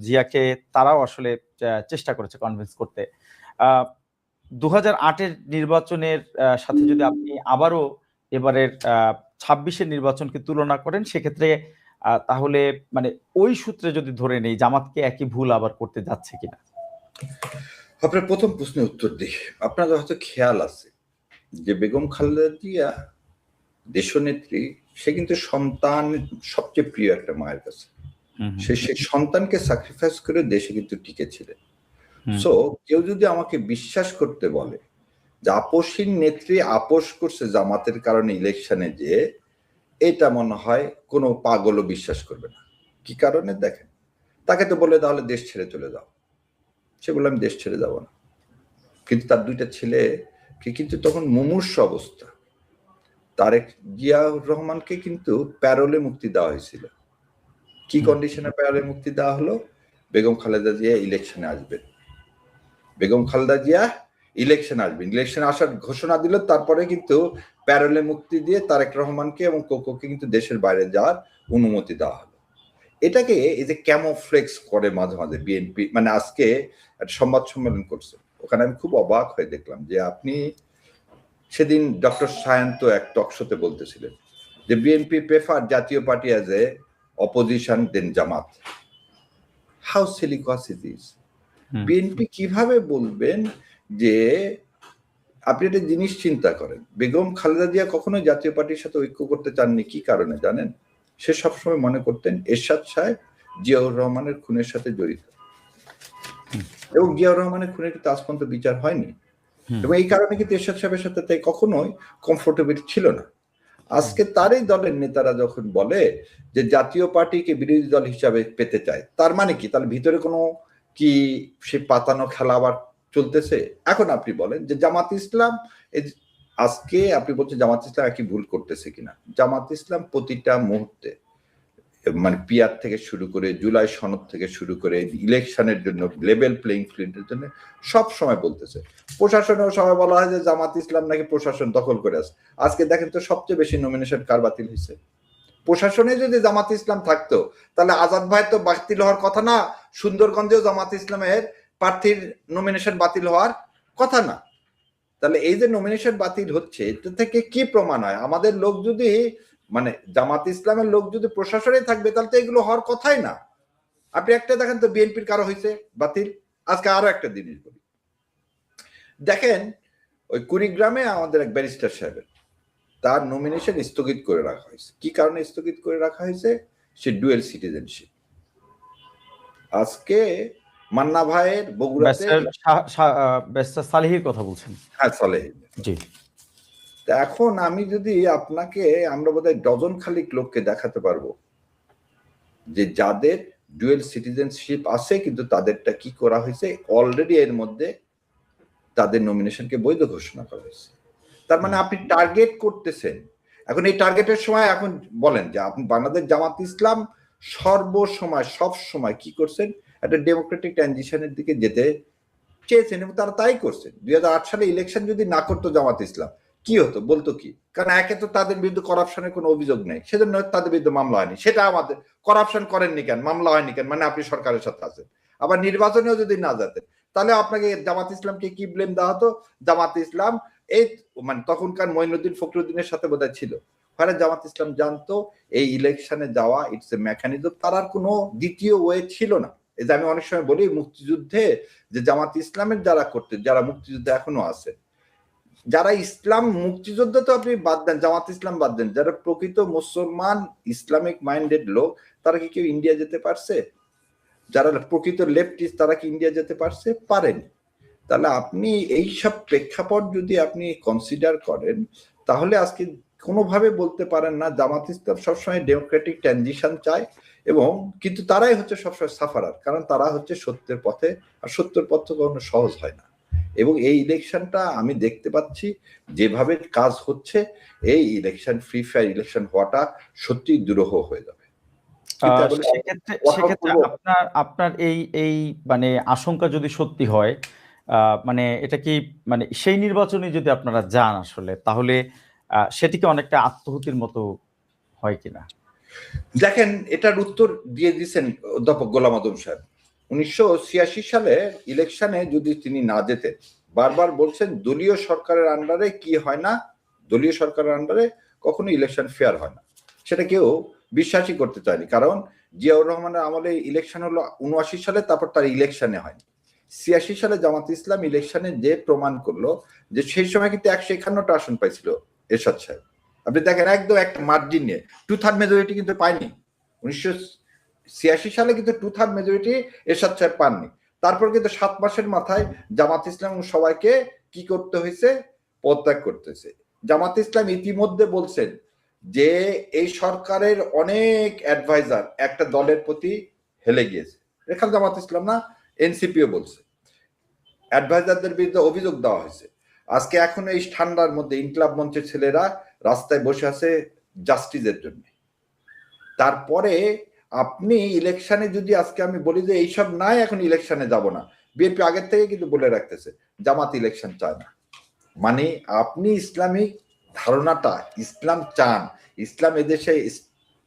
জিয়াকে তারাও আসলে চেষ্টা করেছে কনভিন্স করতে। 2008-এর নির্বাচনের সাথে যদি আপনি আবারও এবারের 26-এর নির্বাচনকে তুলনা করেন, সেক্ষেত্রে তাহলে মানে ওই সূত্রে যদি ধরে নেই, জামাতকে একই ভুল আবার করতে যাচ্ছে কিনা? আপনার প্রথম প্রশ্নের উত্তর দিই। আপনাদের হয়তো খেয়াল আছে যে বেগম খালেদা জিয়া দেশনেত্রী, সে কিন্তু সন্তান সবচেয়ে প্রিয় একটা মায়ের কাছে। সে সেই সন্তানকে স্যাক্রিফাইস করে দেশে কিন্তু টিকেছিলেন। সো কেউ যদি আমাকে বিশ্বাস করতে বলে যে আপসহীন নেত্রী আপোষ করছে জামাতের কারণে ইলেকশনে, যে এটা মনে হয় কোনো পাগলও বিশ্বাস করবে না। কি কারণে দেখেন, তাকে তো বলে তাহলে দেশ ছেড়ে চলে যাও, সে বলল আমি দেশ ছেড়ে যাব না। কিন্তু তার দুইটা ছেলে কিন্তু তখন মুমূর্ষু অবস্থা। তারেক জিয়াউর রহমানকে কিন্তু প্যারোলে মুক্তি দেওয়া হয়েছিল। কি কন্ডিশনে প্যারোলে মুক্তি দেওয়া হলো? বেগম খালেদা জিয়া ইলেকশনে আসবেন, বেগম খালেদা জিয়া ইলেকশনে আসবেন, ইলেকশনে আসার ঘোষণা দিল। তারপরে কিন্তু প্যারোলে মুক্তি দিয়ে তারেক রহমানকে এবং কোকোকে কিন্তু দেশের বাইরে যাওয়ার অনুমতি দেওয়া হলো। এটাকে এই যে ক্যামোফ্লেক্স করে মাঝে মাঝে বিএনপি, মানে আজকে একটা সংবাদ সম্মেলন করছে, ওখানে আমি খুব অবাক হয়ে দেখলাম যে আপনি সেদিন ডক্টর সায়ন্ত এক টকশোতে বলতেছিলেন যে BNP prefer Jatiya Party as a opposition than Jamaat. How silly it is. BNP কিভাবে বলবেন যে, আপনি একটা জিনিস চিন্তা করেন, বেগম খালেদা জিয়া কখনো জাতীয় পার্টির সাথে ঐক্য করতে চাননি। কি কারণে জানেন? সে সবসময় মনে করতেন এরশাদ সাহেব জিয়াউর রহমানের খুনের সাথে জড়িত, এবং জিয়াউর রহমানের খুনের কিন্তু আজ পর্যন্ত বিচার হয়নি, এবং এই কারণে কিন্তু এরশাদ সাহেবের সাথে তাই কখনোই কমফোর্টেবল ছিল না। আজকে তারই দলের নেতারা যখন বলে যে জাতীয় পার্টিকে বিরোধী দল হিসাবে পেতে চায়, তার মানে কি? তার ভিতরে কোনো কি সে পাতানো খেলা আবার চলতেছে? এখন আপনি বলেন যে জামাত ইসলাম, আজকে আপনি বলছেন জামাত ইসলাম একই ভুল করতেছে কিনা। জামাত ইসলাম প্রতিটা মুহূর্তে, মানে পিয়ার থেকে শুরু করে জুলাই সনদ থেকে শুরু করে ইলেকশনের জন্য লেভেল প্লেইং ফিল্ডের জন্য সব সময় বলতেছে। প্রশাসনেও সবাই বলা হয় যে জামাত ইসলাম নাকি প্রশাসন দখল করে আছে। আজকে দেখেন তো সবচেয়ে বেশি নমিনেশন কার বাতিল হয়েছে? প্রশাসনে যদি জামাত ইসলাম থাকতো তাহলে আজাদ ভাই তো বাতিল হওয়ার কথা না, সুন্দরগঞ্জেও জামাত ইসলামের প্রার্থীর নমিনেশন বাতিল হওয়ার কথা না। তাহলে এই যে নমিনেশন বাতিল হচ্ছে, এটা থেকে কি প্রমাণ হয়? আমাদের লোক যদি, মানে জামাত ইসলামের লোক যদি প্রশাসনে থাকবে তাহলে তো এগুলো হওয়ার কথাই না। আপনি একটা দেখেন তো বিএনপির কারো হয়েছে বাতিল? আজকে আরো একটা জিনিস বলি, দেখেন ওই কুড়িগ্রামে আমাদের এক ব্যারিস্টার সাহেবের, তার নমিনেশন স্থগিত করে রাখা হয়েছে। কি কারণে স্থগিত করে রাখা হয়েছে? সে ডুয়েল সিটিজেনশিপ। আজকে মান্না ভাইয়ের বগুড়াতে সালেহীর কথা বলছেন? হ্যাঁ, সালেহ জি। এখন আমি যদি আপনাকে, আমরা বোধহয় ডজন খালিক লোককে দেখাতে পারবো যে যাদের ডুয়েল সিটিজেনশিপ আছে কিন্তু তাদেরটা কি করা হয়েছে, অলরেডি এর মধ্যে তাদের নমিনেশনকে বৈধ ঘোষণা করা হয়েছে। তার মানে আপনি টার্গেট করতেছেন। এখন এই টার্গেটের সময় এখন বলেন যে আপনি বাংলাদেশ জামাত ইসলাম সর্বসময় সব সময় কি করছেন? একটা ডেমোক্রেটিক ট্রানজিশনের দিকে যেতে চেয়েছেন এবং তারা তাই করছেন। 2008 সালে ইলেকশন যদি না করতো জামাত ইসলাম, কি হতো? বলতো কি? কারণ একে তো তাদের বিরুদ্ধে করাপশনের কোনো অভিযোগ নেই, সেজন্য তাদের বিরুদ্ধে মামলা হয়নি। সেটা আমাদের করাপশন করেননি কেন, মামলা হয়নি কেন, মানে আপনি সরকারের সাথে আছেন। আবার নির্বাচনেও যদি না যেতেন তাহলে আপনাকে জামাত ইসলামকে কি ব্লেম দেওয়া হতো? জামাত ইসলাম এই, মানে তখনকার মঈনুদ্দিন ফখরুদ্দিনের সাথে বোধহয় ছিল, ফলে জামাত ইসলাম জানতো এই ইলেকশনে যাওয়া ইটস এ মেকানিজম, তার আর কোনো দ্বিতীয় ওয়ে ছিল না। এই যে আমি অনেক সময় বলি মুক্তিযুদ্ধে যে জামাত ইসলামের যারা করতে, যারা মুক্তিযুদ্ধে এখনো আছে, যারা ইসলাম মুক্তিযুদ্ধ তো আপনি বাদ দেন, জামাত ইসলাম বাদ দেন, যারা প্রকৃত মুসলমান ইসলামিক মাইন্ডেড লোক, তারা কি কেউ ইন্ডিয়া যেতে পারছে? যারা প্রকৃত লেফটিস্ট তারা কি ইন্ডিয়া যেতে পারছে? পারেনি। তাহলে আপনি এই সব প্রেক্ষাপট যদি আপনি কনসিডার করেন, তাহলে আজকে কোনোভাবে বলতে পারেন না জামাত ইসলাম সবসময় ডেমোক্রেটিক ট্রানজিশন চায়, এবং কিন্তু তারাই হচ্ছে সবসময় সাফারার, কারণ তারা হচ্ছে সত্যের পথে, আর সত্যের পথ কখনো সহজ হয় না। এবং এই ইলেকশনটা আমি দেখতে পাচ্ছি যেভাবে কাজ হচ্ছে, এই ইলেকশন ফ্রি ফায়ার ইলেকশন হওয়াটা সত্যি দুরূহ হয়ে যাবে। সেক্ষেত্রে আপনার এই মানে আশঙ্কা যদি সত্যি হয়, মানে এটা কি, মানে সেই নির্বাচনে যদি আপনারা যান আসলে, তাহলে সেটিকে অনেকটা আত্মহতির মতো হয় কিনা? দেখেন, এটার উত্তর দিয়ে দিচ্ছেন অধ্যাপক গোলাম আজম সাহেব। 1986 সালে ইলেকশনে যদি তিনি না যেতেন, বারবার বলছেন দলীয় সরকারের আন্ডারে কি হয় না, দলীয় সরকারের আন্ডারে কখনো ইলেকশন ফেয়ার হয় না, সেটা কেউ বিশ্বাসই করতে চায়নি। কারণ জিয়াউর রহমানের আমলে ইলেকশন হলো 79 সালে, তারপর তার ইলেকশনে হয়নি। 86 সালে জামাত ইসলাম ইলেকশনে যে প্রমাণ করলো যে সেই সময় কিন্তু 151টা আসন পাইছিল এরশাদ সাহেব। আপনি দেখেন একদম একটা মার্জিন নিয়ে 2/3 মেজরিটি কিন্তু পায়নি। 1986 সালে কিন্তু 2/3 মেজরিটি এরশাদ সাহেব পাননি। তারপর কিন্তু 7 মাসের মাথায় জামাত ইসলাম সবাইকে কি করতে হয়েছে, পদত্যাগ করতেছে। জামাত ইসলাম ইতিমধ্যে বলছেন যে এই সরকারের অনেক অ্যাডভাইজার একটা দলের প্রতি হেলে গিয়েছে। এখানে জামাত ইসলাম না, এনসিপিও বলছে অ্যাডভাইজারদের বিরুদ্ধে অভিযোগ দেওয়া হয়েছে। আজকে এখন এই ঠান্ডার মধ্যে ইনকলাব মঞ্চের ছেলেরা রাস্তায় বসে আছে জাস্টিসের জন্য। তারপরে আপনি ইলেকশনে যদি আজকে আমি বলি যে এইসব নাই, এখন ইলেকশনে যাব না, বিএনপি আগের থেকে কিন্তু বলে রাখতেছে জামাত ইলেকশন চায় না। মানে আপনি ইসলামিক ধারণাটা, ইসলাম চান, ইসলাম এদেশে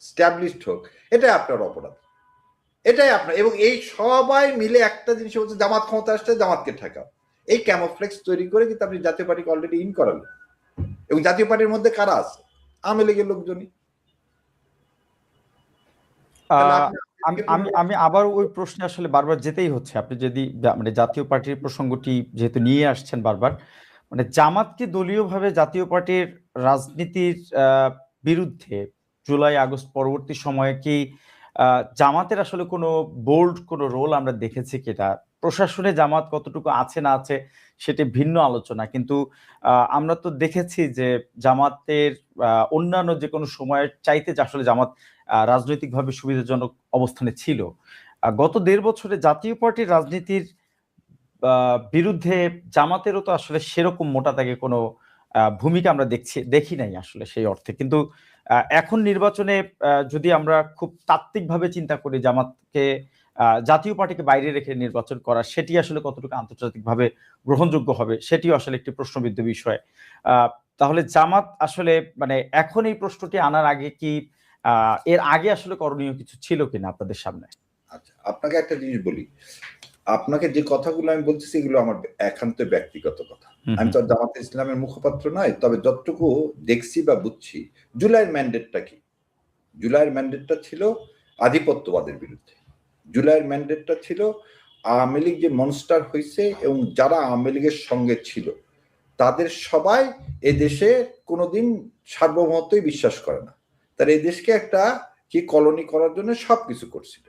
স্ট্যাবলিশড হোক, এটাই আপনার অপরাধ, এটাই আপনার। এবং এই সবাই মিলে একটা জিনিস বলছে জামাত ক্ষমতা আসছে, জামাতকে ঠেকাও। এই ক্যামোফ্লেক্স তৈরি করে কিন্তু আপনি জাতীয় পার্টিকে অলরেডি ইন করালেন। এবং জাতীয় পার্টির মধ্যে কারা আছে? আওয়ামী লীগের লোকজনই। আমি আবার ওই প্রশ্নে আসলে বারবার যেতেই হচ্ছে। আপনি যদি মানে জাতীয় পার্টির প্রসঙ্গটি যেহেতু নিয়ে আসছেন বারবার, মানে জামাতকে দলীয়ভাবে জাতীয় পার্টির রাজনীতির বিরুদ্ধে জুলাই আগস্ট পরবর্তী সময়ে কি জামাতের আসলে কোনো বোল্ড কোনো রোল আমরা দেখেছি কিনা? প্রশাসনে জামাত কতটুকু আছে না আছে সেটি ভিন্ন আলোচনা, কিন্তু আমরা তো দেখেছি যে জামাতের অন্যান্য যে কোনো সময়ের চাইতে যে আসলে জামাত রাজনৈতিকভাবে সুবিধাজনক অবস্থানে ছিল। গত 1.5 বছরে জাতীয় পার্টির রাজনীতির বিরুদ্ধে জামাতেরও তো আসলে সেরকম মোটা দাগে কোনো ভূমিকা আমরা দেখি নাই আসলে সেই অর্থে। কিন্তু এখন নির্বাচনে যদি আমরা খুব তাত্ত্বিকভাবে চিন্তা করি জামাতকে জাতীয় পার্টিকে বাইরে রেখে নির্বাচন করা, সেটি আসলে কতটুকু আন্তর্জাতিকভাবে গ্রহণযোগ্য হবে সেটিও আসলে একটি প্রশ্নবিদ্ধ বিষয়। তাহলে জামাত আসলে মানে এখন এই প্রশ্নটি আনার আগে কি এর আগে আসলে করণীয় কিছু ছিল কিনা আপনাদের সামনে? আচ্ছা, আপনাকে একটা জিনিস বলি, আপনাকে যে কথাগুলো আমি বলতেছি এগুলো আমার একান্ত ব্যক্তিগত কথা। আমি তো জামাত ইসলামের মুখপাত্র নয়, তবে যতটুকু দেখছি বা বুঝছি, জুলাইয়ের ম্যান্ডেটটা কি? জুলাইয়ের ম্যান্ডেটটা ছিল আধিপত্যবাদের বিরুদ্ধে। জুলাইয়ের ম্যান্ডেটটা ছিল আওয়ামী লীগ যে মনস্টার হয়েছে এবং যারা আওয়ামী লীগের সঙ্গে ছিল তাদের সবাই এ দেশে কোনোদিন সার্বভৌমত্বই বিশ্বাস করে না। তার এই দেশকে একটা কি কলোনি করার জন্য সবকিছু করছিল।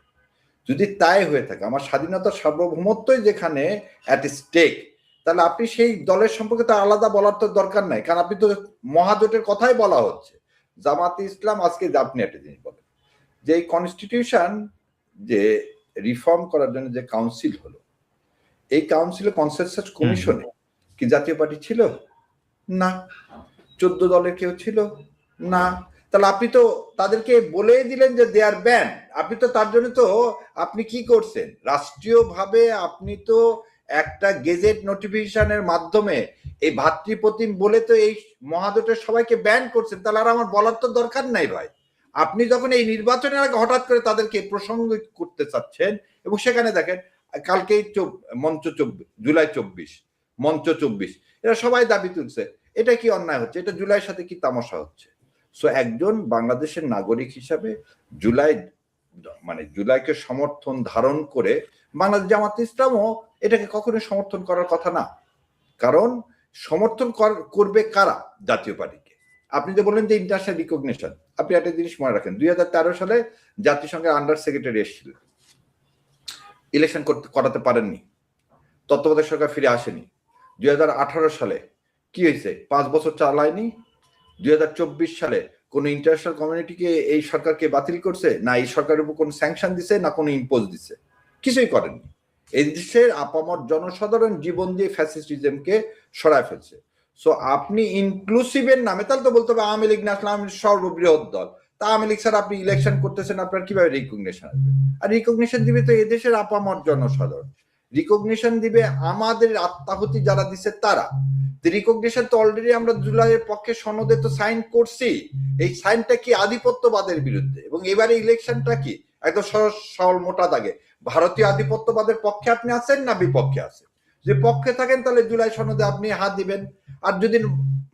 যদি তাই হয়ে থাকে, আমার স্বাধীনতার সার্বভৌমত্বই যেখানে অ্যাট স্টেক, তাহলে আপনি সেই দলের সম্পর্কে তো আলাদা বলার তো দরকার নাই, কারণ আপনি তো মহাজোটের কথাই বলা হচ্ছে। জামাতে ইসলাম আজকে আপনি একটা জিনিস বলেন যে এই কনস্টিটিউশন যে রিফর্ম করার জন্য যে কাউন্সিল হলো, এই কাউন্সিলে কনসেনসাস কমিশনে কি জাতীয় পার্টি ছিল? না। 14 দলের কেউ ছিল না। তাহলে আপনি তো তাদেরকে বলে দিলেন যে দে আর ব্যান। আপনি তো তার জন্য তো আপনি কি করছেন, রাষ্ট্রীয়ভাবে আপনি তো একটা গেজেট নোটিফিকেশনের মাধ্যমে এই ভাতৃপ্রতিম বলে তো এই মহাজোটের সবাইকে ব্যান করছেন। তাহলে আর আমার বলার তো দরকার নাই ভাই। আপনি যখন এই নির্বাচনের আগে হঠাৎ করে তাদেরকে প্রসঙ্গ করতে চাচ্ছেন, এবং সেখানে দেখেন কালকেই মঞ্চ 24 জুলাই 24 মঞ্চ 24 এরা সবাই দাবি তুলছে। এটা কি অন্যায় হচ্ছে? এটা জুলাইয়ের সাথে কি তামাশা হচ্ছে? সো একজন বাংলাদেশের নাগরিক হিসাবে জুলাইকে সমর্থন ধারণ করে বাংলাদেশ জামাত ইসলামও এটাকে কখনো সমর্থন করার কথা না। কারণ সমর্থন করবে কারা? জাতীয় পার্টিকে। আপনি যে বললেন যে ইন্টারন্যাশনাল রিকগনিশন, আপনি একটা জিনিস মনে রাখেন, 2013 সালে জাতিসংঘের আন্ডার সেক্রেটারি এসেছিল, ইলেকশন করাতে পারেননি, তত্ত্বাবধায়ক সরকার ফিরে আসেনি। 2018 সালে কি হয়েছে? 5 বছর চালায়নি। 2024 সালে কোন ইন্টারন্যাশনাল কমিউনিটিকে এই সরকারকে বাতিল করছে না, এই সরকারের উপর কোন স্যাংশন দিছে না কোন ইম্পোজ দিছে? কিছুই করেননি। এই দেশের আপামর জনসাধারণ জীবন দিয়ে ফ্যাসিস্টিজমকে সরায় ফেলছে। সো আপনি ইনক্লুসিভের নামে, তাহলে তো বলতে হবে আওয়ামী লীগ ন্যাশনাল আওয়ামী সর্ববৃহৎ দল, তা আওয়ামী লীগ স্যার আপনি ইলেকশন করতেছেন, আপনার কিভাবে রিকগনিশন আসবে? আর রিকগনিশন দিবে তো এদেশের আপামর জনসাধারণ, রিকগনিশন দিবে আমাদের আত্মাহুতি যারা দিছে তারা। রিকগনিশন তো অলরেডি আমরা জুলাইয়ের পক্ষে সনদে তো সাইন করছি। এই সাইনটা কি আধিপত্যবাদের বিরুদ্ধে, এবং এবারে ইলেকশনটা কি একদম সহজ সরল মোটা দাগে ভারতীয় আধিপত্যবাদের পক্ষে আপনি আছেন না বিপক্ষে আছেন? যে পক্ষে থাকেন তাহলে জুলাই সনদে আপনি হাত দিবেন, আর যদি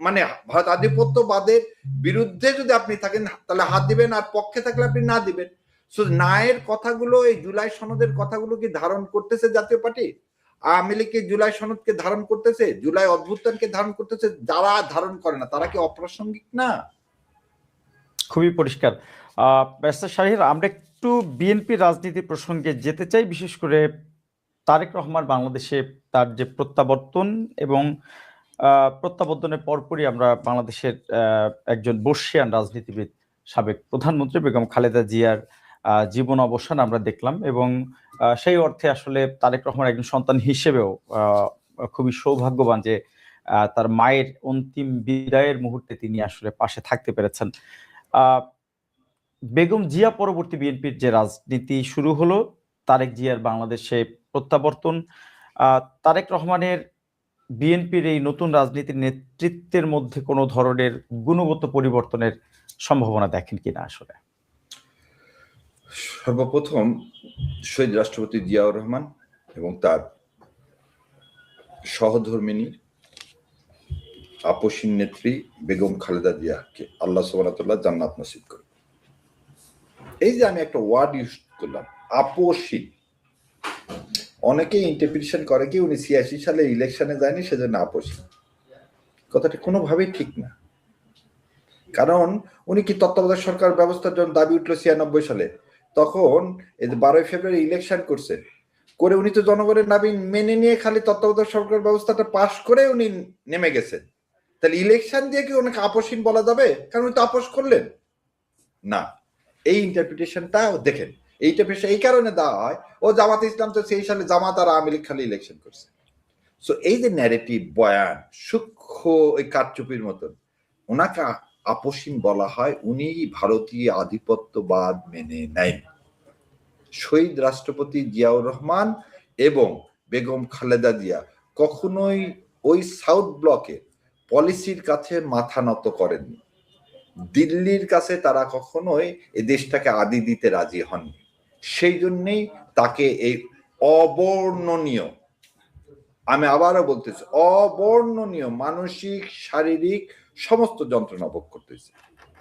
মানে ভারত আধিপত্যবাদের বিরুদ্ধে যদি আপনি থাকেন তাহলে হাত দিবেন, আর পক্ষে থাকলে আপনি না দিবেন। সো নায়ের কথাগুলো, এই জুলাই সনদের কথাগুলো কি ধারণ করতেছে জাতীয় পার্টি? আওয়ামী লীগ জুলাই সনদকে ধারণ করতেছে, জুলাই অভ্যুত্থানকে ধারণ করতেছে? যারা ধারণ করে না তারা কি অপ্রাসঙ্গিক না? খুবই পরিষ্কার। ব্যারিস্টার শাহীর, আমরা একটু বিএনপি রাজনীতি প্রসঙ্গে যেতে চাই, বিশেষ করে তারেক রহমান বাংলাদেশে তার যে প্রত্যাবর্তন এবং প্রত্যাবর্তনের পরপরই আমরা বাংলাদেশের একজন বর্ষিয়ান রাজনীতিবিদ, সাবেক প্রধানমন্ত্রী বেগম খালেদা জিয়ার জীবন অবসান আমরা দেখলাম, এবং সেই অর্থে আসলে তারেক রহমান একজন সন্তান হিসেবেও খুবই সৌভাগ্যবান যে তার মায়ের অন্তিম বিদায়ের মুহূর্তে তিনি আসলে পাশে থাকতে পেরেছেন। বেগম জিয়া পরবর্তী বিএনপির যে রাজনীতি শুরু হলো, তারেক জিয়ার বাংলাদেশে প্রত্যাবর্তন, তারেক রহমানের বিএনপির এই নতুন রাজনীতির নেতৃত্বের মধ্যে কোনো ধরনের গুণগত পরিবর্তনের সম্ভাবনা দেখেন কিনা? আসলে সর্বপ্রথম শহীদ রাষ্ট্রপতি জিয়াউর রহমান এবং তার সহধর্মিনী আপসীন নেত্রী বেগম খালেদা জিয়াকে আল্লাহ সুবহানাহু ওয়া তাআলা জান্নাত নসিব করে। এই যে আমি একটা ওয়ার্ড ইউজ করলাম, আপসীন, অনেকেই ইন্টারপ্রিটেশন করে কি উনি ৮৬ সালে ইলেকশনে যায়নি সেজন্য আপসীন। কথাটা কোনোভাবেই ঠিক না, কারণ উনি কি তত্ত্বাবধায়ক সরকার ব্যবস্থার জন্য দাবি উঠলো ৯৬ সালে, তখন এই ১২ ফেব্রুয়ারি ইলেকশন করছে, করে উনি তো জনগণের দাবি মেনে নিয়ে খালি তত্ত্বাবধায়ক সরকার ব্যবস্থাটা পাশ করে উনি নেমে গেছেন। তাহলে ইলেকশন দিয়ে কি ওনাকে আপসীন বলা যাবে? কারণ উনি তো আপোষ করলেন না। এই ইন্টারপ্রিটেশনটা দেখেন, এই ইন্টারপ্রিটেশন এই কারণে দেওয়া হয়, ও জামাত ইসলাম তো সেই সালে জামাত আর আওয়ামী লীগ খালি ইলেকশন করছে। সো এই যে ন্যারেটিভ বয়ান সূক্ষ্ম ওই কারচুপির মতন, ওনাকে আপসীন বলা হয়, উনি ভারতীয় আধিপত্যবাদ মেনে নেন। শহীদ রাষ্ট্রপতি জিয়াউর রহমান এবং বেগম খালেদা জিয়া কখনোই ওই সাউথ ব্লকে পলিসির কাছে মাথা নত করেননি। দিল্লির কাছে তারা কখনোই এই দেশটাকে আদি দিতে রাজি হননি। সেই জন্যেই তাকে এই অবর্ণনীয়, আমি আবারও বলতেছি, অবর্ণনীয় মানসিক শারীরিক সমস্ত যন্ত্রণা ভোগ করতেছে।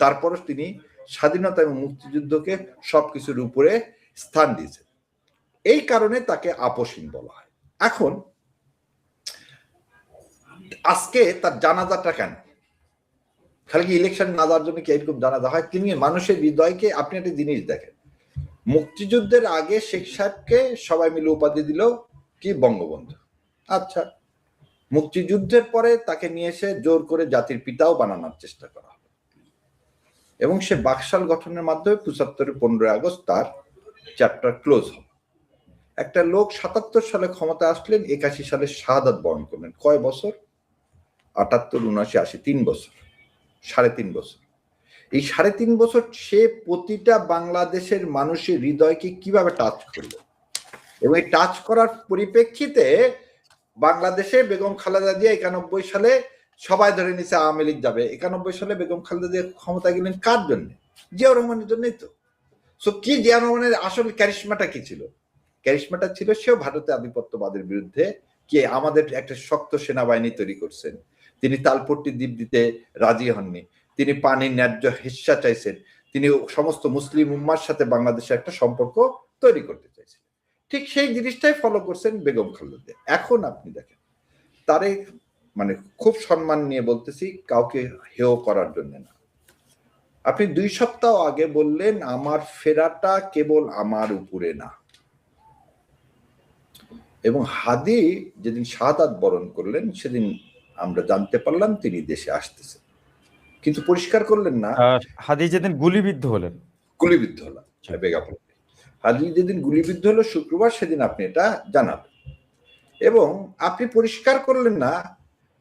তারপর তিনি স্বাধীনতা এবং মুক্তিযুদ্ধকে সবকিছুর উপরে স্থান দিয়েছেন। এই কারণে তাকে আপসীন বলা হয়। এখন আজকে তার জানাজাটা কেন? খালি কি ইলেকশন না যাওয়ার জন্য কি এরকম জানাজা হয়? তিনি মানুষের হৃদয়কে, আপনি একটা জিনিস দেখেন, মুক্তিযুদ্ধের আগে শেখ সাহেবকে সবাই মিলে উপাধি দিল কি বঙ্গবন্ধু। আচ্ছা, মুক্তিযুদ্ধের পরে তাকে নিয়ে এসে জোর করে জাতির পিতাও বানানোর চেষ্টা করা হলো, এবং সে বাকশাল গঠনের মাধ্যমে ৭৫ 15 আগস্ট তার চ্যাপ্টার ক্লোজ হবে। একটা লোক ৭৭ সালে ক্ষমতা আসলেন, ৮১ সালে শাহাদাত বরণ করলেন। কয় বছর? ৭৮, ৭৯, ৮০, ৩ বছর, ৩.৫ বছর। এই ৩.৫ বছর সে প্রতিটা বাংলাদেশের মানুষের হৃদয়কে কিভাবে টাচ করলো, এবং এই টাচ করার পরিপ্রেক্ষিতে বাংলাদেশে বেগম খালেদা জিয়া ৯১ সালে সবাই ধরে নিছে আওয়ামী লীগ যাবে। ৯১ সালে বেগম খালেদা জিয়া ক্ষমতা গেলেন কার জন্য? জিয়াউর রহমানের জন্যই তো। সো কি জিয়াউর রহমানের আসল ক্যারিশমাটা কি ছিল? ক্যারিশমাটা ছিল সেও ভারতের আধিপত্যবাদের বিরুদ্ধে কি আমাদের একটা শক্ত সেনাবাহিনী তৈরি করছেন। তিনি তালপট্টি দ্বীপ দিতে রাজি হননি, তিনি পানির ন্যায্য হিস্সা চাইছেন, তিনি সমস্ত মুসলিম উম্মার সাথে বাংলাদেশে একটা সম্পর্ক তৈরি করতে চাইছেন। ঠিক সেই জিনিসটাই ফলো করছেন বেগম খালেদা। এখন আপনি দেখেন, তারে মানে খুব সম্মান নিয়ে বলতেছি, কাউকে হেয় করার জন্য না, আপনি ২ সপ্তাহ আগে বললেন আমার ফেরাটা কেবল আমার উপরে না, এবং হাদি যেদিন শাহাদাত বরণ করলেন সেদিন আমরা জানতে পারলাম তিনি দেশে আসতেছেন, কিন্তু পরিষ্কার করলেন না। হাদি যেদিন গুলিবিদ্ধ হলেন, গুলিবিদ্ধ হলাম, হাদি যেদিন গুলিবিদ্ধ হলো শুক্রবার, সেদিন আপনি এটা জানাবেন, এবং আপনি পরিষ্কার করলেন না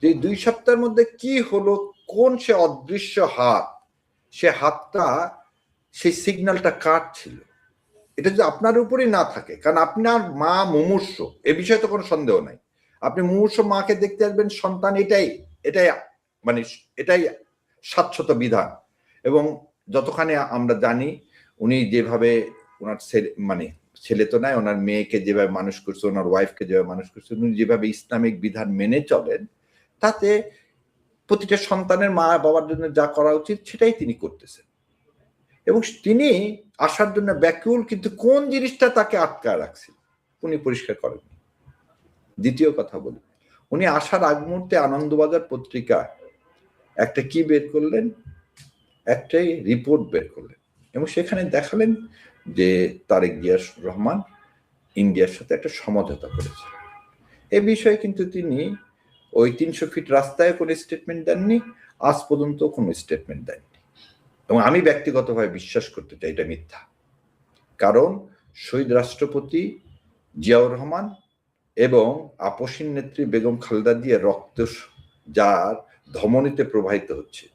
যে ২ সপ্তাহের মধ্যে কি হলো, কোন সে অদৃশ্য হাত, সে হাতটা, সেই সিগন্যালটা কার ছিল। এটা যদি আপনার উপরেই না থাকে, কারণ আপনার মা মুমূর্ষ, এ বিষয়ে তো কোনো সন্দেহ নাই, আপনি মুমূর্ষ মাকে দেখতে আসবেন, সন্তান এটাই এটাই মানে এটাই শাশ্বত বিধান। এবং যতখানি আমরা জানি, উনি যেভাবে ওনার মানে ছেলে তো নাই, ওনার মেয়েকে যেভাবে মানুষ করছে, ওনার ওয়াইফকে যেভাবে মানুষ করছে, উনি যেভাবে ইসলামিক বিধান মেনে চলেন, তাতে প্রতিটা সন্তানের মা বাবার জন্য যা করা উচিত সেটাই তিনি করতেছেন। এবং তিনি আসার জন্য ব্যাকুল, কিন্তু কোন জিনিসটা তাকে আটকায় রাখছে উনি পরিষ্কার করেন। দ্বিতীয় কথা বলি, উনি আসার আগ মুহূর্তে আনন্দবাজার পত্রিকা একটা কি বের করলেন, একটাই রিপোর্ট বের করলেন এবং সেখানে দেখালেন যে তারেক জিয়া রহমান ইন্ডিয়ার সাথে একটা সমঝোতা করেছে। এ বিষয়ে কিন্তু তিনি ওই 300 ফিট রাস্তায় কোনো স্টেটমেন্ট দেননি, আজ পর্যন্ত কোনো স্টেটমেন্ট দেননি। এবং আমি ব্যক্তিগতভাবে বিশ্বাস করতে চাই এটা মিথ্যা, কারণ শহীদ রাষ্ট্রপতি জিয়াউর রহমান এবং আপসীন নেত্রী বেগম খালেদা জিয়ার রক্ত যার ধমনীতে প্রবাহিত হচ্ছে,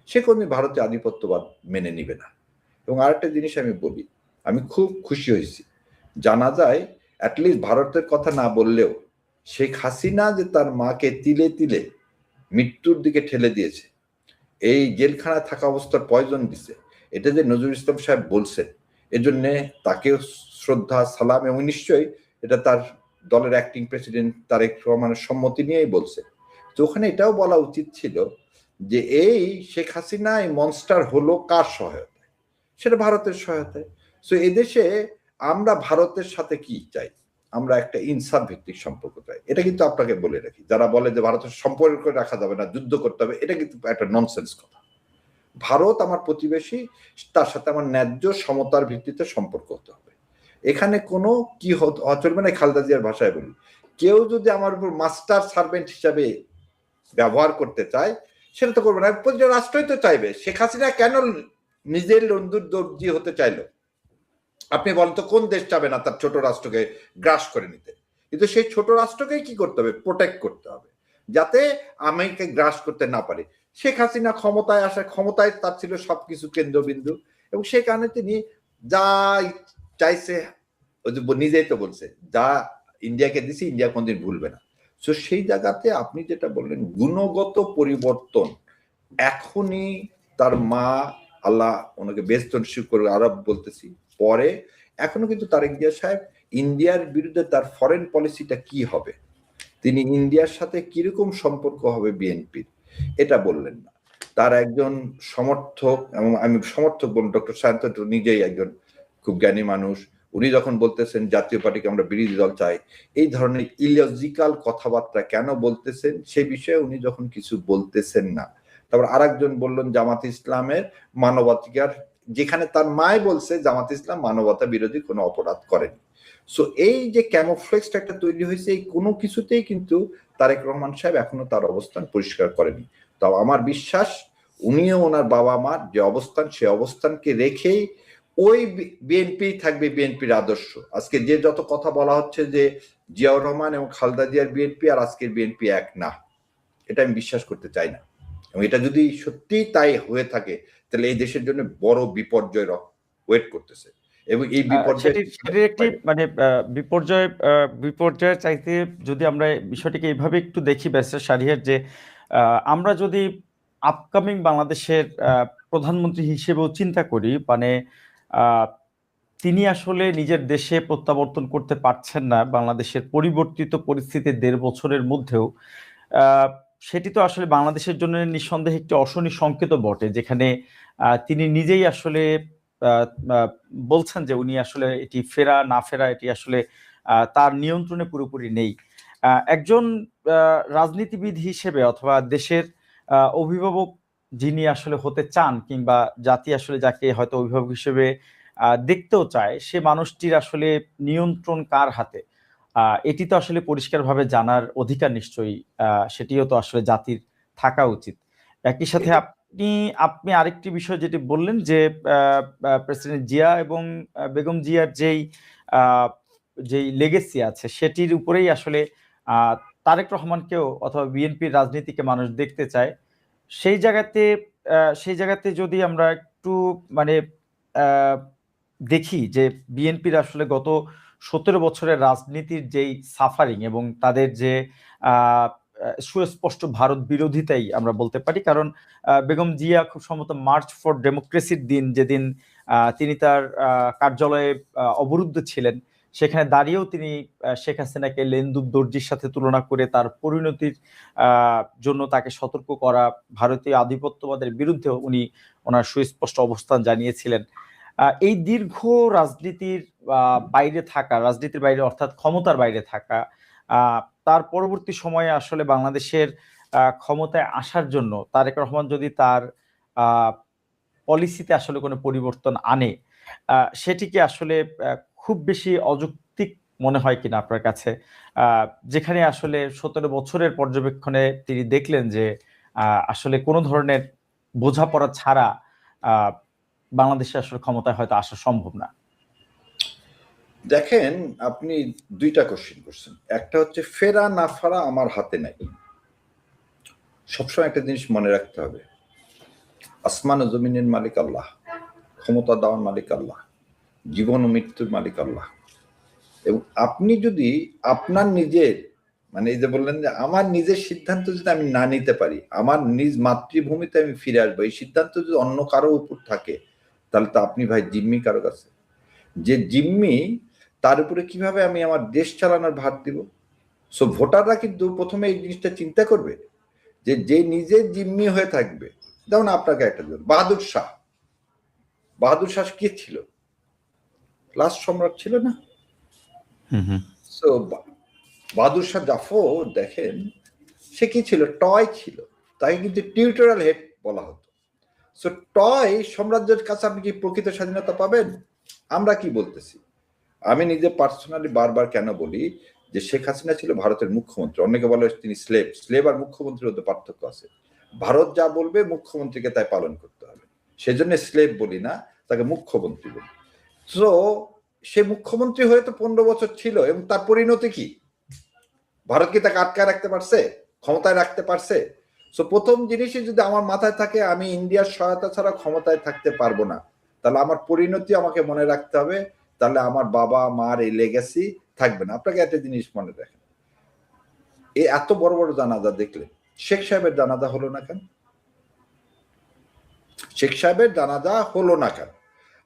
সে কোনদিন ভারতীয় আধিপত্যবাদ মেনে নিবে না। এবং আরেকটা জিনিস আমি বলি, আমি খুব খুশি হয়েছি, জানা যায় অ্যাটলিস্ট ভারতের কথা না বললেও শেখ হাসিনা যে তার মাকে তিলে তিলে মৃত্যুর দিকে ঠেলে দিয়েছে, এই জেলখানায় থাকা অবস্থার পয়জন দিছে, এটা যে নজরুল ইসলাম সাহেব বলছেন, এজন্য তাকেও শ্রদ্ধা সালাম, এবং নিশ্চয়ই এটা তার দলের অ্যাক্টিং প্রেসিডেন্ট তারেক রহমানের সম্মতি নিয়েই বলছে। তো ওখানে এটাও বলা উচিত ছিল যে এই শেখ হাসিনা এই মনস্টার হলো কার সহায়তায়, সেটা ভারতের সহায়তায়। সো এদেশে আমরা ভারতের সাথে কি চাই, আমরা একটা ইনসাফ ভিত্তিক সম্পর্ক চাই। এটা কিন্তু আপনাকে বলে রাখি, যারা বলে যে ভারতের সম্পর্ক রাখা যাবে না, যুদ্ধ করতে হবে, এটা কিন্তু একটা ননসেন্স কথা। ভারত আমার প্রতিবেশী, তার সাথে আমার ন্যায্য সমতার ভিত্তিতে সম্পর্ক হতে হবে। এখানে কোনো কি চলবে না, খালেদা জিয়ার ভাষায় বলি, কেউ যদি আমার উপর মাস্টার সার্ভেন্ট হিসাবে ব্যবহার করতে চায় সেটা তো করবে না। প্রতিটা রাষ্ট্রই তো চাইবে। শেখ হাসিনা কেন নিজের লন্দুর দর্জি হতে চাইলো? আপনি বলেন তো, কোন দেশ চাবে না তার ছোট রাষ্ট্রকে গ্রাস করে নিতে? কিন্তু সেই ছোট রাষ্ট্রকেই কি করতে হবে, প্রোটেক্ট করতে হবে যাতে আমেরিকা গ্রাস করতে না পারে। শেখ হাসিনা ক্ষমতায় আসা, ক্ষমতায় তার ছিল সবকিছু কেন্দ্রবিন্দু, এবং সেই কারণে তিনি যা চাইছে, নিজেই তো বলছে, যা ইন্ডিয়াকে দিছি ইন্ডিয়া কোনদিন ভুলবে না। তো সেই জায়গাতে আপনি যেটা বললেন গুণগত পরিবর্তন, এখনই তার মা, আল্লাহ ওনাকে বেস্ট নসিব করে, আরব বলতেছি পরে, এখনো কিন্তু তারেক জিয়া সাহেব ইন্ডিয়ার বিরুদ্ধে তার ফরেন পলিসিটা কি হবে, তিনি ইন্ডিয়ার সাথে কিরকম সম্পর্ক হবে বিএনপির, এটা বললেন না। তার একজন সমর্থক, এবং আমি সমর্থক বলুন, ডক্টর সায়ন্ত নিজেই একজন খুব জ্ঞানী মানুষ, উনি যখন বলতেছেন জাতীয় পার্টিকে আমরা বিরোধী দল চাই, এই ধরনের ইলজিক্যাল কথাবার্তা কেন বলতেছেন সে বিষয়ে উনি যখন কিছু বলতেছেন না। তারপর আরেকজন বললেন জামাত ইসলামের মানবাধিকার, যেখানে তার মায় বলছে জামাত ইসলাম মানবতা বিরোধী কোনো অপরাধ করেনি। সো এই যে ক্যামোফ্লেক্সটা একটা তৈরি হয়েছে, এই কোনো কিছুতেই কিন্তু তারেক রহমান সাহেব এখনো তার অবস্থান পরিষ্কার করেনি। তো আমার বিশ্বাস উনিও ওনার বাবা মার যে অবস্থান, সে অবস্থানকে রেখেই ওই বিএনপি থাকবে, বিএনপির আদর্শ। আজকে যে যত কথা বলা হচ্ছে যে জিয়াউর রহমান এবং খালেদা জিয়ার বিএনপি আর আজকের বিএনপি এক না, এটা আমি বিশ্বাস করতে চাই না। এবং এটা যদি সত্যি তাই হয়ে থাকে তাহলে এই দেশের জন্য বড় বিপর্যয় ওয়েট করতেছে। এবং এই বিপর্যয় একটি মানে বিপর্যয়ের চাইতে যদি আমরা বিষয়টিকে এইভাবে একটু দেখি ব্যারিস্টার শাহরিয়ার, যে আমরা যদি আপকামিং বাংলাদেশের প্রধানমন্ত্রী হিসেবেও চিন্তা করি, মানে তিনি আসলে নিজের দেশে প্রত্যাবর্তন করতে পারছেন না বাংলাদেশের পরিবর্তিত পরিস্থিতি 1.5 বছরের মধ্যেও, সেটি তো আসলে বাংলাদেশের জন্য নিঃসন্দেহে একটি অশনি সংকেত বটে, যেখানে তিনি নিজেই আসলে বলছেন যে উনি আসলে এটি ফেরা না ফেরা এটি আসলে তার নিয়ন্ত্রণে পুরোপুরি নেই। একজন রাজনীতিবিদ হিসেবে অথবা দেশের অভিভাবক যিনি আসলে হতে চান, কিংবা জাতি আসলে যাকে হয়তো অভিভাবক হিসেবে দেখতেও চায়, সে মানুষটির আসলে নিয়ন্ত্রণ কার হাতে, এটি তো আসলে পরিষ্কারভাবে জানার অধিকার নিশ্চয়ই সেটিও তো আসলে জাতির থাকা উচিত। একই সাথে আপনি আরেকটি বিষয় যেটি বললেন যে প্রেসিডেন্ট জিয়া এবং বেগম জিয়ার যেই লেগেসি আছে সেটির উপরেই আসলে তারেক রহমানকেও অথবা বিএনপির রাজনীতিকে মানুষ দেখতে চায়। সেই জায়গাতে যদি আমরা একটু মানে দেখি যে বিএনপির আসলে গত 17 বছরের রাজনীতির যেই সাফারিং এবং তাদের যে সুস্পষ্ট ভারত বিরোধিতাই আমরা বলতে পারি, কারণ বেগম জিয়া খুব সম্ভবত মার্চ ফর ডেমোক্রেসির দিন, যেদিন তিনি তার কার্যালয়ে অবরুদ্ধ ছিলেন, সেখানে দাঁড়িয়েও তিনি শেখ হাসিনাকে লেন্দুব দর্জির সাথে তুলনা করে তার পরিণতির জন্য তাকে সতর্ক করা, ভারতীয় আধিপত্যবাদের বিরুদ্ধেও উনি ওনার সুস্পষ্ট অবস্থান জানিয়েছিলেন। এই দীর্ঘ রাজনীতির বাইরে থাকা, রাজনীতির বাইরে অর্থাৎ ক্ষমতার বাইরে থাকা, তার পরবর্তী সময়ে আসলে বাংলাদেশের ক্ষমতায় আসার জন্য তারেক রহমান যদি তার পলিসিতে আসলে কোনো পরিবর্তন আনে, সেটিকে আসলে খুব বেশি অযৌক্তিক মনে হয় কিনা আপনার কাছে? যেখানে আসলে 17 বছরের পর্যবেক্ষণে তিনি দেখলেন যে আসলে কোনো ধরনের বোঝাপড়া ছাড়া বাংলাদেশে আসলে ক্ষমতায় হয়তো আসা সম্ভব না। দেখেন, আপনি দুইটা কোশ্চেন করছেন। একটা হচ্ছে ফেরা না ফেরা আমার হাতে নাই। সবসময় একটা জিনিস মনে রাখতে হবে, আসমান ও জমিনের মালিক আল্লাহ, ক্ষমতা দেওয়ার মালিক আল্লাহ, জীবন ও মৃত্যুর মালিক আল্লাহ। এবং আপনি যদি আপনার নিজের, মানে এই যে বললেন যে আমার নিজের সিদ্ধান্ত যদি আমি না নিতে পারি, আমার নিজ মাতৃভূমিতে আমি ফিরে আসবো, এই সিদ্ধান্ত যদি অন্য কারো উপর থাকে, তাহলে তো আপনি ভাই জিম্মি কারো কাছে। যে জিম্মি, তার উপরে কিভাবে আমি আমার দেশ চালানোর ভার দিব? সো ভোটাররা কিন্তু প্রথমে এই জিনিসটা চিন্তা করবে যে যে নিজে জিম্মি হয়ে থাকবে। যেমন আপনাকে একটা বাহাদুর শাহ, বাহাদুর শাহ কি ছিল? লাস্ট সম্রাট ছিল না? সো বাহাদুর শাহ জাফর দেখেন, সে কি ছিল? টয় ছিল, তাকে কিন্তু টিউটোরিয়াল হেড বলা হতো। সো টয় সাম্রাজ্যের কাছে আপনি কি প্রকৃত স্বাধীনতা পাবেন? আমরা কি বলতেছি, আমি নিজে পার্সোনালি বারবার কেন বলি যে শেখ হাসিনা ছিল ভারতের মুখ্যমন্ত্রী। অনেকে বলে তিনি স্লেভ। স্লেভ আর মুখ্যমন্ত্রীর মধ্যে পার্থক্য আছে। ভারত যা বলবে মুখ্যমন্ত্রীকে তাই পালন করতে হবে, সেজন্য স্লেভ বলি না, তাকে মুখ্যমন্ত্রী বলি। তো সে মুখ্যমন্ত্রী হয়ে তো 15 বছর ছিল, এবং তার পরিণতি কি? ভারত কি তাকে আটকায় রাখতে পারছে? ক্ষমতায় রাখতে পারছে? সো প্রথম জিনিসই যদি আমার মাথায় থাকে আমি ইন্ডিয়ার সহায়তা ছাড়া ক্ষমতায় থাকতে পারবো না, তাহলে আমার পরিণতি আমাকে মনে রাখতে হবে, তাহলে আমার বাবা মার এই লেগেসি থাকবে না। আপনাকে একটা জিনিস মনে রাখেন, এই এত বড় বড় জানাজা দেখলেন, শেখ সাহেবের জানাজা হলো না কেন? শেখ সাহেবের জানাজা হলো না কেন?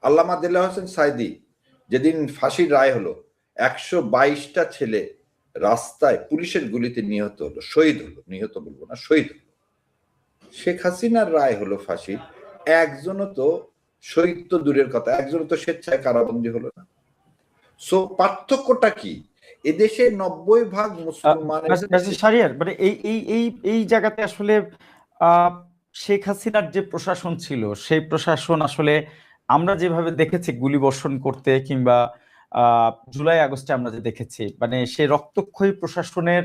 আল্লামা দিল্লাহ হোসেন সাইদি যেদিন ফাঁসির রায় হলো, 122টা ছেলে রাস্তায় পুলিশের গুলিতে নিহত হলো, শহীদ হলো, নিহত বলবো না, শহীদ হলো। শেখ হাসিনার রায় হলো ফাঁসি, একজনও তো শহীদ তো দূরের কথা, একজনও তো স্বেচ্ছায় কারাবন্দী হলো না। সো পার্থক্যটা কি? এদেশে 90% মুসলমানের শাহরিয়ার, মানে এই এই এই এই জায়গাতে আসলে শেখ হাসিনার যে প্রশাসন ছিল, সেই প্রশাসন আসলে আমরা যেভাবে দেখেছি গুলি বর্ষণ করতে, কিংবা জুলাই আগস্টে আমরা যে দেখেছি, মানে সেই রক্তক্ষয়ী প্রশাসনের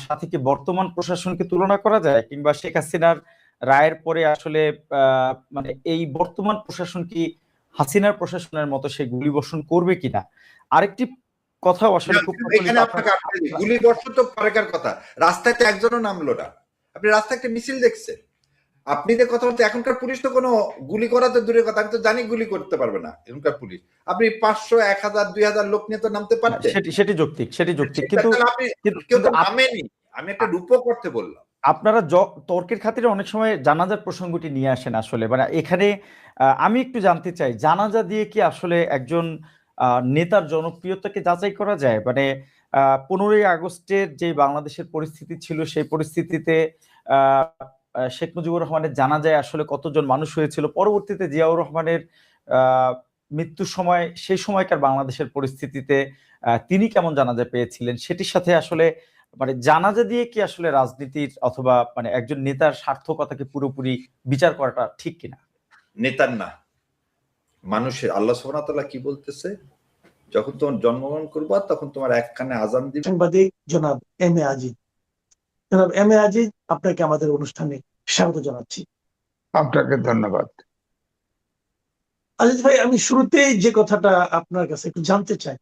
সাথে কি বর্তমান প্রশাসনকে তুলনা করা যায়? কিংবা শেখ হাসিনার রায়ের পরে আসলে মানে এই বর্তমান প্রশাসন কি হাসিনার প্রশাসনের মতো সেই গুলি বর্ষণ করবে কিনা? আরেকটি কথাও আসলে খুব গুলি বর্ষণ তো পরেকার কথা, রাস্তায় তো একজনও নামলো না। আপনি রাস্তায় একটা মিছিল দেখছেন, আপনি যে কথা বলতে, এখনকার পুলিশ তো কোনো গুলি করা তো দূরের কথা, আমি তো জানি গুলি করতে পারবে না এখনকার পুলিশ। আপনি 500, 1000, 2000 লোক নিয়ে তো নামতে পারতেন। সেটি যৌক্তিক, সেটি যৌক্তিক, কিন্তু আপনি কেউ তো নামেনি। আমি একটা রূপক করতে বললাম। আপনারা তর্কের খাতিরে অনেক সময় জানাজার প্রসঙ্গটি নিয়ে আসেন। আসলে মানে এখানে আমি একটু জানতে চাই, জানাজা দিয়ে কি আসলে একজন নেতার জনপ্রিয়তাকে যাচাই করা যায়? মানে 15ই আগস্টের যে বাংলাদেশের পরিস্থিতি ছিল, সেই পরিস্থিতিতে শেখ মুজিবুর রহমানের জানাজায় আসলে কতজন মানুষ হয়েছিল, পরবর্তীতে জিয়াউর রহমানের মৃত্যুর সময়, সেই সময়কার বাংলাদেশের পরিস্থিতিতে তিনি কেমন জানাজা পেয়েছিলেন, সেটির সাথে আসলে মানে জানাজা দিয়ে কি আসলে রাজনীতির অথবা মানে একজন নেতার সার্থকতাকে পুরোপুরি বিচার করাটা ঠিক কিনা? নেতার না, মানুষের। আল্লাহ সুবহানাহু ওয়া তাআলা কি বলতেছে? যখন তোমার জন্মগ্রহণ করবা তখন তোমার এক কানে আজান দিবে। সাংবাদিক জনাব এম এ আজিজ, জনাব এম এ আজিজ, আপনাকে আমাদের অনুষ্ঠানে স্বাগত জানাচ্ছি। আপনাকে ধন্যবাদ। আজিজ ভাই, আমি শুরুতেই যে কথাটা আপনার কাছে একটু জানতে চাই,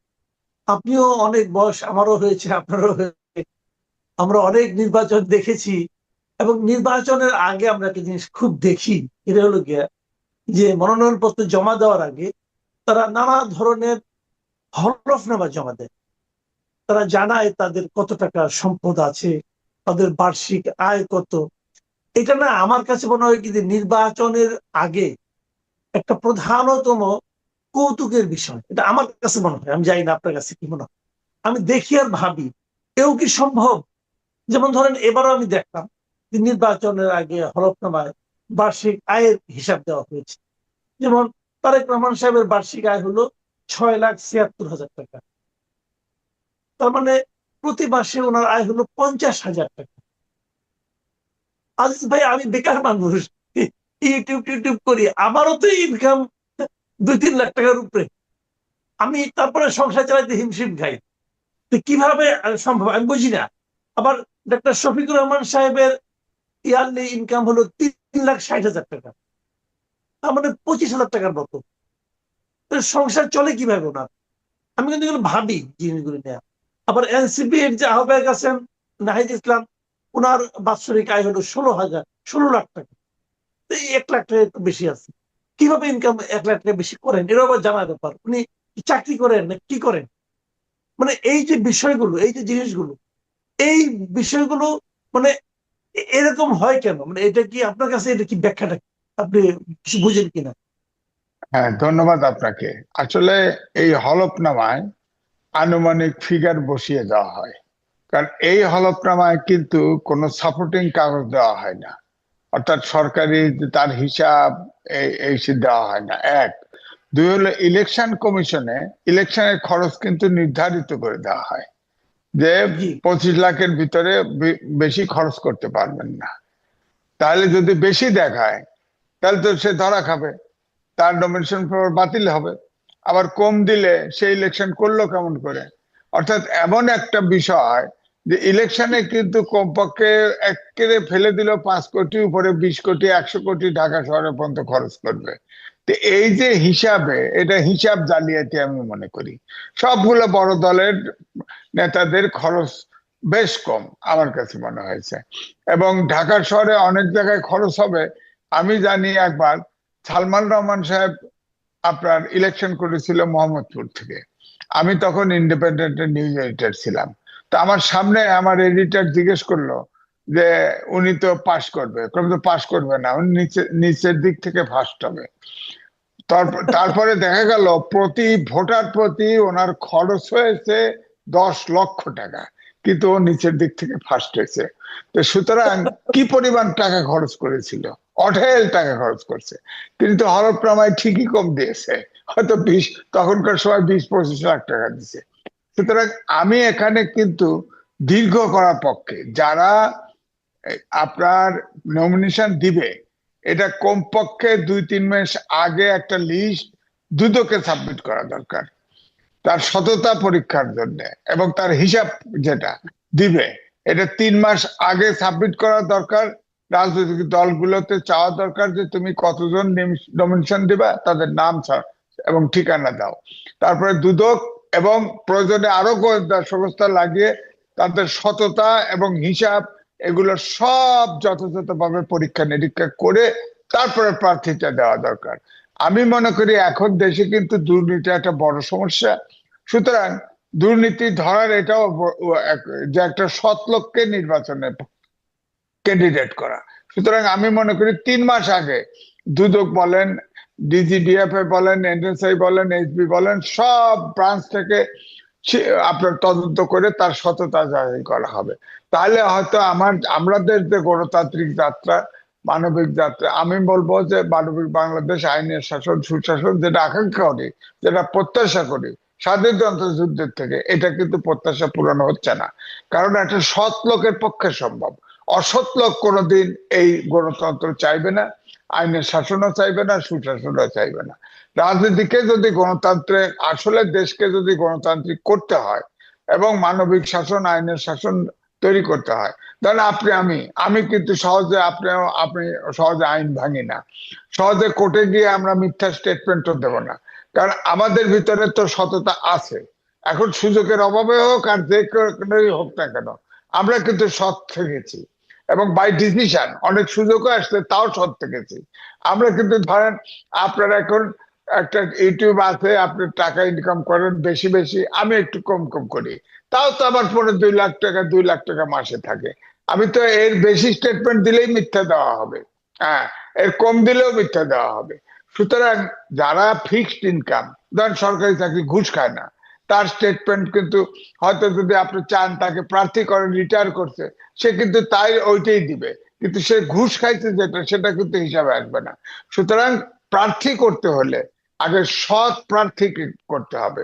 আপনিও অনেক বয়স আমারও হয়েছে, আপনারও হয়েছে, আমরা অনেক নির্বাচন দেখেছি, এবং নির্বাচনের আগে আমরা একটা জিনিস খুব দেখি, এটা হলো গিয়া যে মনোনয়নপত্র জমা দেওয়ার আগে তারা নানা ধরনের হলফনামা জমা দেয়। তারা জানায় তাদের কত টাকা সম্পদ আছে, তাদের বার্ষিক আয় কত। এটা না আমার কাছে মনে হয় কি নির্বাচনের আগে একটা প্রধানতম কৌতুকের বিষয়। এটা আমার কাছে মনে হয়, আমি জানি না আপনার কাছে কি মনে হয়। আমি দেখি আর ভাবি এও কি সম্ভব? যেমন ধরেন এবারও আমি দেখলাম যে নির্বাচনের আগে হলফনামায় বার্ষিক আয়ের হিসাব দেওয়া হয়েছে। যেমন তারেক রহমান সাহেবের বার্ষিক আয় হলো 6,76,000 টাকা। তার মানে প্রতি মাসে ওনার আয় হলো 50,000 টাকা। আজিজ ভাই, আমি বেকার মানুষ, ইউটিউব টিউটিউব করি, আমারও তো ইনকাম 2-3 লাখ টাকার উপরে। আমি তারপরে সংসার চালাইতে হিমশিম খাই। তো কিভাবে সম্ভব আমি বুঝি না। আবার ডক্টর শফিকুর রহমান সাহেবের ইয়ারলি ইনকাম হলো 3,60,000 টাকা, তার মানে 25,000 টাকার মতো। সংসার চলে কিভাবে ওনার? আমি কিন্তু এগুলো ভাবি জিনিসগুলো নিয়ে। আবার এনসিপি এর যে আহ্বায়ক আছেন নাহিদ ইসলাম, ওনার বাৎসরিক আয় হলো 16 লাখ টাকা। 1 লাখ টাকা একটু বেশি আছে। কিভাবে ইনকাম 1 লাখ টাকা বেশি করেন, এর আবার জানার ব্যাপার। উনি চাকরি করেন না কি করেন? মানে এই যে বিষয়গুলো, এই যে জিনিসগুলো, এই বিষয়গুলো মানে এরকম হয় কেন? মানে এটা কি আপনার কাছে, এটা কি ব্যাখ্যাটা আপনি কিছু বুঝেন কিনা? হ্যাঁ, ধন্যবাদ আপনাকে। আসলে এই হলফনামায় আনুমানিক ফিগার বসিয়ে দেওয়া হয়, কারণ এই হলফনামায় কিন্তু কোনো সাপোর্টিং কাগজ দেওয়া হয় না, অর্থাৎ সরকারি তার হিসাব এই দেওয়া হয় না। এক, দুই হলো ইলেকশন কমিশনে ইলেকশনের খরচ কিন্তু নির্ধারিত করে দেওয়া হয় যে জি 25 লাখের ভিতরে বেশি খরচ করতে পারবেন না। তাহলে যদি বেশি দেখায় তাহলে তো সে ধরা খাবে, তার নমিনেশন পেপার বাতিল হবে। আবার কম দিলে সে ইলেকশন করলো কেমন করে? অর্থাৎ এমন একটা বিষয় যে ইলেকশনে কিন্তু কমপক্ষে একেবারে ফেলে দিল 5 কোটি উপরে 20 কোটি 100 কোটি ঢাকা শহরে পর্যন্ত খরচ করবে। তো এই যে হিসাবে, এটা হিসাব জালিয়াতি আমি মনে করি। সবগুলো বড় দলের নেতাদের খরচ বেশ কম আমার কাছে মনে হয়েছে, এবং ঢাকা শহরে অনেক জায়গায় খরচ হবে। আমি জানি একবার সালমান রহমান সাহেব আপনার ইলেকশন করেছিল মোহাম্মদপুর থেকে। আমি তখন ইন্ডিপেন্ডেন্টের নিউজ এডিটর ছিলাম। তো আমার সামনে আমার এডিটর জিজ্ঞেস করলো যে উনি তো পাশ করবে, তো পাশ করবে না, উনি নিচের দিক থেকে ফার্স্ট হবে। তারপরে দেখা গেল প্রতি ভোটার প্রতি ওনার খরচ হয়েছে 10 লক্ষ টাকা, কিন্তু ও নিচের দিক থেকে ফার্স্ট হয়েছে। তো সুতরাং কি পরিমাণ টাকা খরচ করেছিল, অঢেল টাকা খরচ করছে। তিনি তো হলফনামায় ঠিকই কম দিয়েছে, হয়তো 20, তখনকার সময় 20-25 লাখ টাকা দিছে। সুতরাং আমি এখানে কিন্তু দীর্ঘ করার পক্ষে। যারা আপনার নমিনেশন দিবে, এটা কমপক্ষে 2-3 মাস আগে একটা লিস্ট দুদকে সাবমিট করা দরকার তার সততা পরীক্ষার জন্য, এবং তার হিসাব যেটা দিবে এটা 3 মাস আগে সাবমিট করা দরকার। রাজনৈতিক দলগুলোতে চাওয়া দরকার যে তুমি কতজন নমিনেশন দিবা, তাদের নাম এবং ঠিকানা দাও। তারপরে দুদক এবং প্রয়োজনে আরো গোয়েন্দা সংস্থা লাগিয়ে তাদের সততা এবং হিসাব এগুলো সব যথাযথভাবে পরীক্ষা নিরীক্ষা করে তারপরে প্রার্থীটা দেওয়া দরকার। আমি মনে করি এখন দেশে কিন্তু দুর্নীতি একটা বড় সমস্যা। সুতরাং দুর্নীতি ধরার এটাও যে একটা সৎ লোককে নির্বাচনে ক্যান্ডিডেট করা। সুতরাং আমি মনে করি 3 মাস আগে দুদক বলেন, ডিজিডিএফএ বলেন, এনএসআই বলেন, এসবি বলেন, সব ব্রাঞ্চ থেকে আপনার তদন্ত করে তার সততা যাচাই করা হবে। তাহলে হয়তো আমাদের যে গণতান্ত্রিক যাত্রা, মানবিক যাত্রা, আমি বলবো যে মানবিক বাংলাদেশ, আইনের শাসন, সুশাসন যেটা আকাঙ্ক্ষা করি, যেটা প্রত্যাশা করি স্বাধীনতা যুদ্ধের থেকে, এটা কিন্তু প্রত্যাশা পূরণ হচ্ছে না। কারণ একটা সৎ লোকের পক্ষে সম্ভব, অসৎ লোক কোনোদিন এই গণতন্ত্র চাইবে না, আইনের শাসনও চাইবে না, সুশাসনও চাইবে না। রাজনীতিকে যদি গণতান্ত্রিক, আসলে দেশকে যদি গণতান্ত্রিক করতে হয় এবং মানবিক শাসন, আইনের শাসন তৈরি করতে হয়, তাহলে আমি কিন্তু সহজে আপনি সহজে আইন ভাঙি না, সহজে কোর্টে গিয়ে আমরা মিথ্যা স্টেটমেন্টও দেব না, কারণ আমাদের ভিতরে তো সততা আছে। এখন সুযোগের অভাবে হোক আর যে কেউই হোক না কেন, আমরা কিন্তু সৎ থেকেছি, এবং বাই ডিসিশন অনেক সুযোগও আসলে তাও সৎ থেকেছি। আমরা কিন্তু ধরেন আপনার এখন একটা ইউটিউব আছে, আপনি টাকা ইনকাম করেন বেশি বেশি, আমি একটু কম কম করি, তাও তো আমার পরে 2 লাখ টাকা 2 লাখ টাকা মাসে থাকে। আমি তো এর বেশি স্টেটমেন্ট দিলেই মিথ্যা দেওয়া হবে, হ্যাঁ, এর কম দিলেও মিথ্যা দেওয়া হবে। সুতরাং যারা ফিক্সড ইনকাম, ধরেন সরকারি চাকরি, ঘুষ খায় না, তার স্টেটমেন্ট কিন্তু হয়তো যদি আপনি চান তাকে প্রার্থী করেন, রিটায়ার করছে, সে কিন্তু তাই ওইটাই দিবে, কিন্তু সে ঘুষ খাইছে যেটা, সেটা কিন্তু হিসাবে আসবে না। সুতরাং প্রার্থী করতে হলে আগে সৎ প্রার্থী করতে হবে।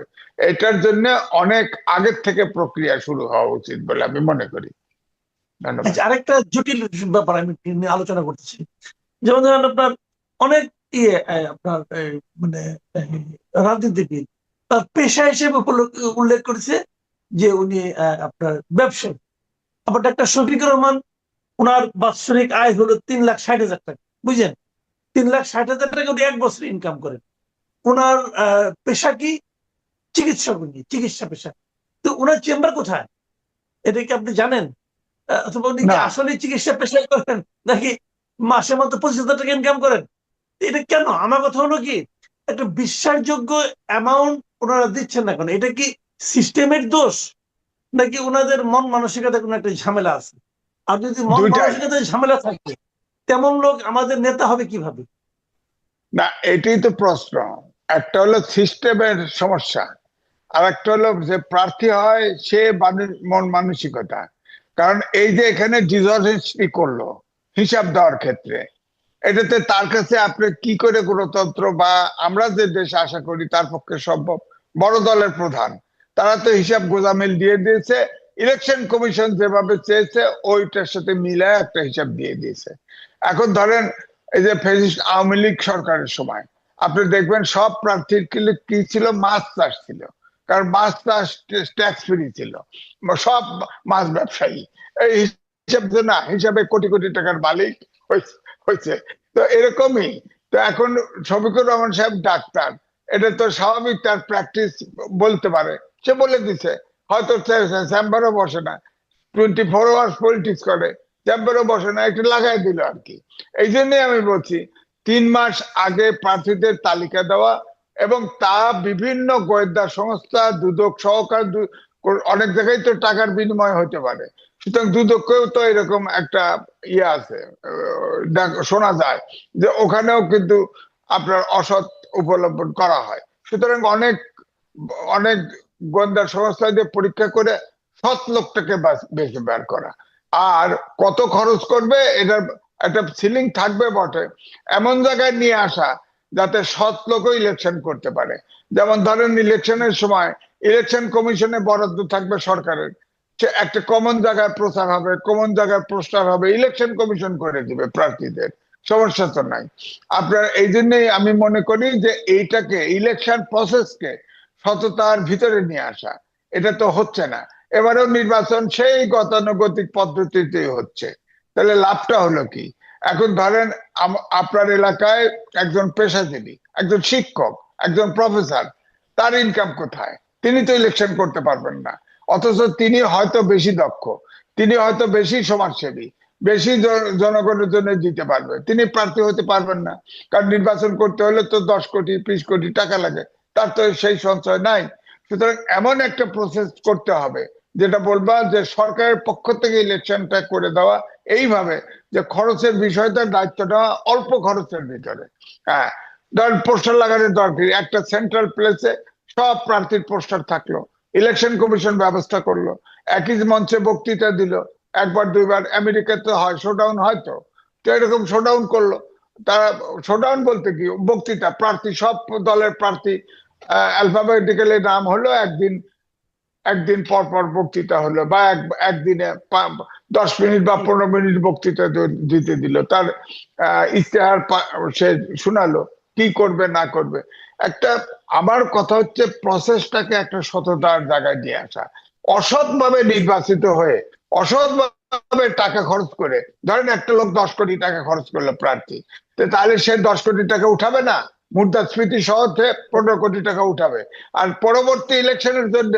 এটার জন্য অনেক আগের থেকে প্রক্রিয়া শুরু হওয়া উচিত বলে আমি মনে করি। ধন্যবাদ। আচ্ছা, আরেকটা জটিল ব্যাপার আমি নিয়ে আলোচনা করতেছি। যেমন ধরেন আপনার অনেক আপনার মানে রাজনীতিবিদ তার পেশা হিসেবে উল্লেখ করেছে যে উনি আপনার ব্যবসায়ী। আবার ডাক্তার শফিকুর রহমান, ওনার বাৎসরিক আয় হলো 3,60,000 টাকা, বুঝলেন? 3,60,000 টাকা উনি এক বছর ইনকাম করেন। ওনার পেশা কি? চিকিৎসক, উনি চিকিৎসা পেশা। তো ওনার চেম্বার কোথায়, এটা কি আপনি জানেন? অথবা উনি কি না, আসলে চিকিৎসা পেশায় করেন, নাকি মাসে মাত্র 25,000 টাকা ইনকাম করেন? এটা কেন? আমার কথা হলো কি, একটা বিশ্বাসযোগ্য অ্যামাউন্ট ওনারা দিচ্ছেন না কেন? এটা কি সিস্টেমের দোষ, নাকি ওনাদের মন মানসিকতা কোনো একটা ঝামেলা আছে? আর যদি মন দুইটাই। মানসিকতায় ঝামেলা থাকে, তেমন লোক আমাদের নেতা হবে কিভাবে? না, এটাই তো প্রশ্ন। একটা হলো সিস্টেমের সমস্যা, আর একটা হলো যে প্রার্থী হয় সে মন মানসিকতা। কারণ এই যে এখানে ডিসঅনেস্টি করলো হিসাব দেওয়ার ক্ষেত্রে, এটাতে তার কাছে আপনি কি করে গণতন্ত্র বা আমরা যে দেশ আশা করি তার পক্ষে সম্ভব? বড় দলের প্রধান, তারা তো হিসাব গোজামিল দিয়ে দিয়েছে, ইলেকশন কমিশন যেভাবে চেয়েছে ওইটার সাথে মিলায় একটা হিসাব দিয়ে দিয়েছে। এখন ধরেন এই যে ফ্যাসিস্ট আওয়ামী লীগ সরকারের সময় আপনি দেখবেন সব প্রার্থীর কি ছিল, মাছ চাষ ছিল, কারণ মাছ চাষ ট্যাক্স ফ্রি ছিল, সব মাছ ব্যবসায়ী। এই হিসাব না, হিসাবে কোটি কোটি টাকার মালিক হয়েছে। তো এরকমই তো এখন শফিকুর রহমান সাহেব ডাক্তার, এটা তো স্বাভাবিক, তার প্র্যাকটিস বলতে পারে, সে বলে দিছে। হয়তো চেম্বারও বসে না, 24 আওয়ার্স পলিটিক্স করে, চেম্বারও বসে না, একটু লাগাই দিল আর কি। এই জন্যই আমি বলছি 3 মাস আগে প্রার্থীদের তালিকা দেওয়া, এবং তা বিভিন্ন গোয়েন্দা সংস্থা, দুদক সহকার, অনেক জায়গায় তো টাকার বিনিময় হতে পারে, সুতরাং দুদকেও তো এরকম একটা ইয়ে আছে, শোনা যায় যে ওখানেও কিন্তু আপনার অসৎ উপলব্ধন করা হয়। সুতরাং অনেক অনেক গোয়েন্দা সংস্থা দিয়ে পরীক্ষা করে সৎ লোকটাকে বেছে বের করা। আর কত খরচ করবে এটার একটা সিলিং থাকবে বটে, এমন জায়গায় নিয়ে আসা যাতে সৎ লোকও ইলেকশন করতে পারে। যেমন ধরেন ইলেকশনের সময় ইলেকশন কমিশনে বরাদ্দ থাকবে সরকারের, সে একটা কমন জায়গায় প্রচার হবে, কমন জায়গায় পোস্টার হবে, ইলেকশন কমিশন করে দিবে প্রার্থীদের, সমস্যা তো নাই আপনার। এই জন্যই আমি মনে করি যে এইটাকে, ইলেকশন প্রসেসকে সততার ভিতরে নিয়ে আসা, এটা তো হচ্ছে না। এবারেও নির্বাচন সেই গতানুগতিক পদ্ধতিতেই হচ্ছে, তাহলে লাভটা হলো কি? এখন ধরেন আপনার এলাকায় একজন পেশাজীবী, একজন শিক্ষক, একজন প্রফেসর, তার ইনকাম কোথায়? তিনি তো ইলেকশন করতে পারবেন না, অথচ তিনি হয়তো বেশি দক্ষ, তিনি হয়তো বেশি সমাজসেবী, বেশি জনগণের জন্য দিতে পারবে, তিনি প্রার্থী হতে পারবেন না। কারণ নির্বাচন করতে হলে তো 10 কোটি 20 কোটি টাকা লাগে, তার তো সেই সঞ্চয় নাই। সুতরাং এমন একটা প্রসেস করতে হবে যেটা বলবা যে সরকারের পক্ষ থেকে ইলেকশনটা করে দেওয়া এইভাবে যে খরচের বিষয়টা দায়িত্ব নেওয়া অল্প খরচের ভিতরে। হ্যাঁ, ধরেন পোস্টার লাগানোর দরকার, একটা সেন্ট্রাল প্লেসে সব প্রার্থীর পোস্টার থাকলো, ইলেকশন কমিশন ব্যবস্থা করলো, একই মঞ্চে বক্তৃতা দিল, একবার দুইবার, আমেরিকাতে হয় শোডাউন, হয়তো তো এরকম শোডাউন করলো। তারা শোডাউন বলতে কি, বক্তৃতা, প্রার্থী সব দলের প্রার্থী অ্যালফাবেটিক্যালি নাম হলো, একদিন একদিন পর পর বক্তৃতা হলো, বা একদিনে 10 মিনিট বা 15 মিনিট বক্তৃতা দিতে দিল, তার ইশতেহার সে শোনালো কি করবে না করবে। একটা, আমার কথা হচ্ছে প্রসেসটাকে একটা সততার জায়গায় নিয়ে আসা। অসৎভাবে নির্বাচিত হয়ে অসৎভাবে টাকা খরচ করে, ধরেন একটা লোক 10 কোটি টাকা খরচ করলো প্রার্থী, তাহলে সে 10 কোটি টাকা উঠাবে না? মুদ্রাস্ফীতি সহ 15 কোটি টাকা উঠাবে, আর পরবর্তী ইলেকশনের জন্য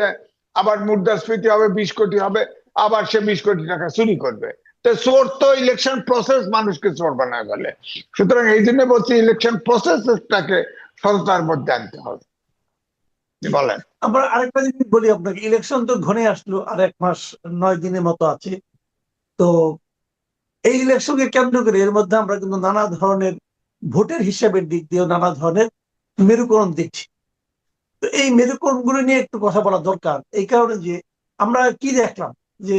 আবার মুদ্রাস্ফীতি হবে, 20 কোটি হবে, আবার সে 20 কোটি টাকা চুরি করবে। তো চোর তো ইলেকশন প্রসেস মানুষকে চোর বানায় বলে। সুতরাং এই জন্য বলছি ইলেকশন প্রসেসটাকে সততার মধ্যে আনতে হবে। বলেন। আবার আরেকটা জিনিস বলি আপনাকে, ইলেকশন তো ঘনে আসলো, আর 1 মাস 9 দিনের মতো আছে। তো এই ইলেকশনকে কেন্দ্র করে এর মধ্যে আমরা কিন্তু নানা ধরনের ভোটের হিসাবের দিক দিয়েও নানা ধরনের মেরুকরণ দেখছি। তো এই মেরুকরণ গুলো নিয়ে একটু কথা বলা দরকার, এই কারণে যে আমরা কি দেখলাম যে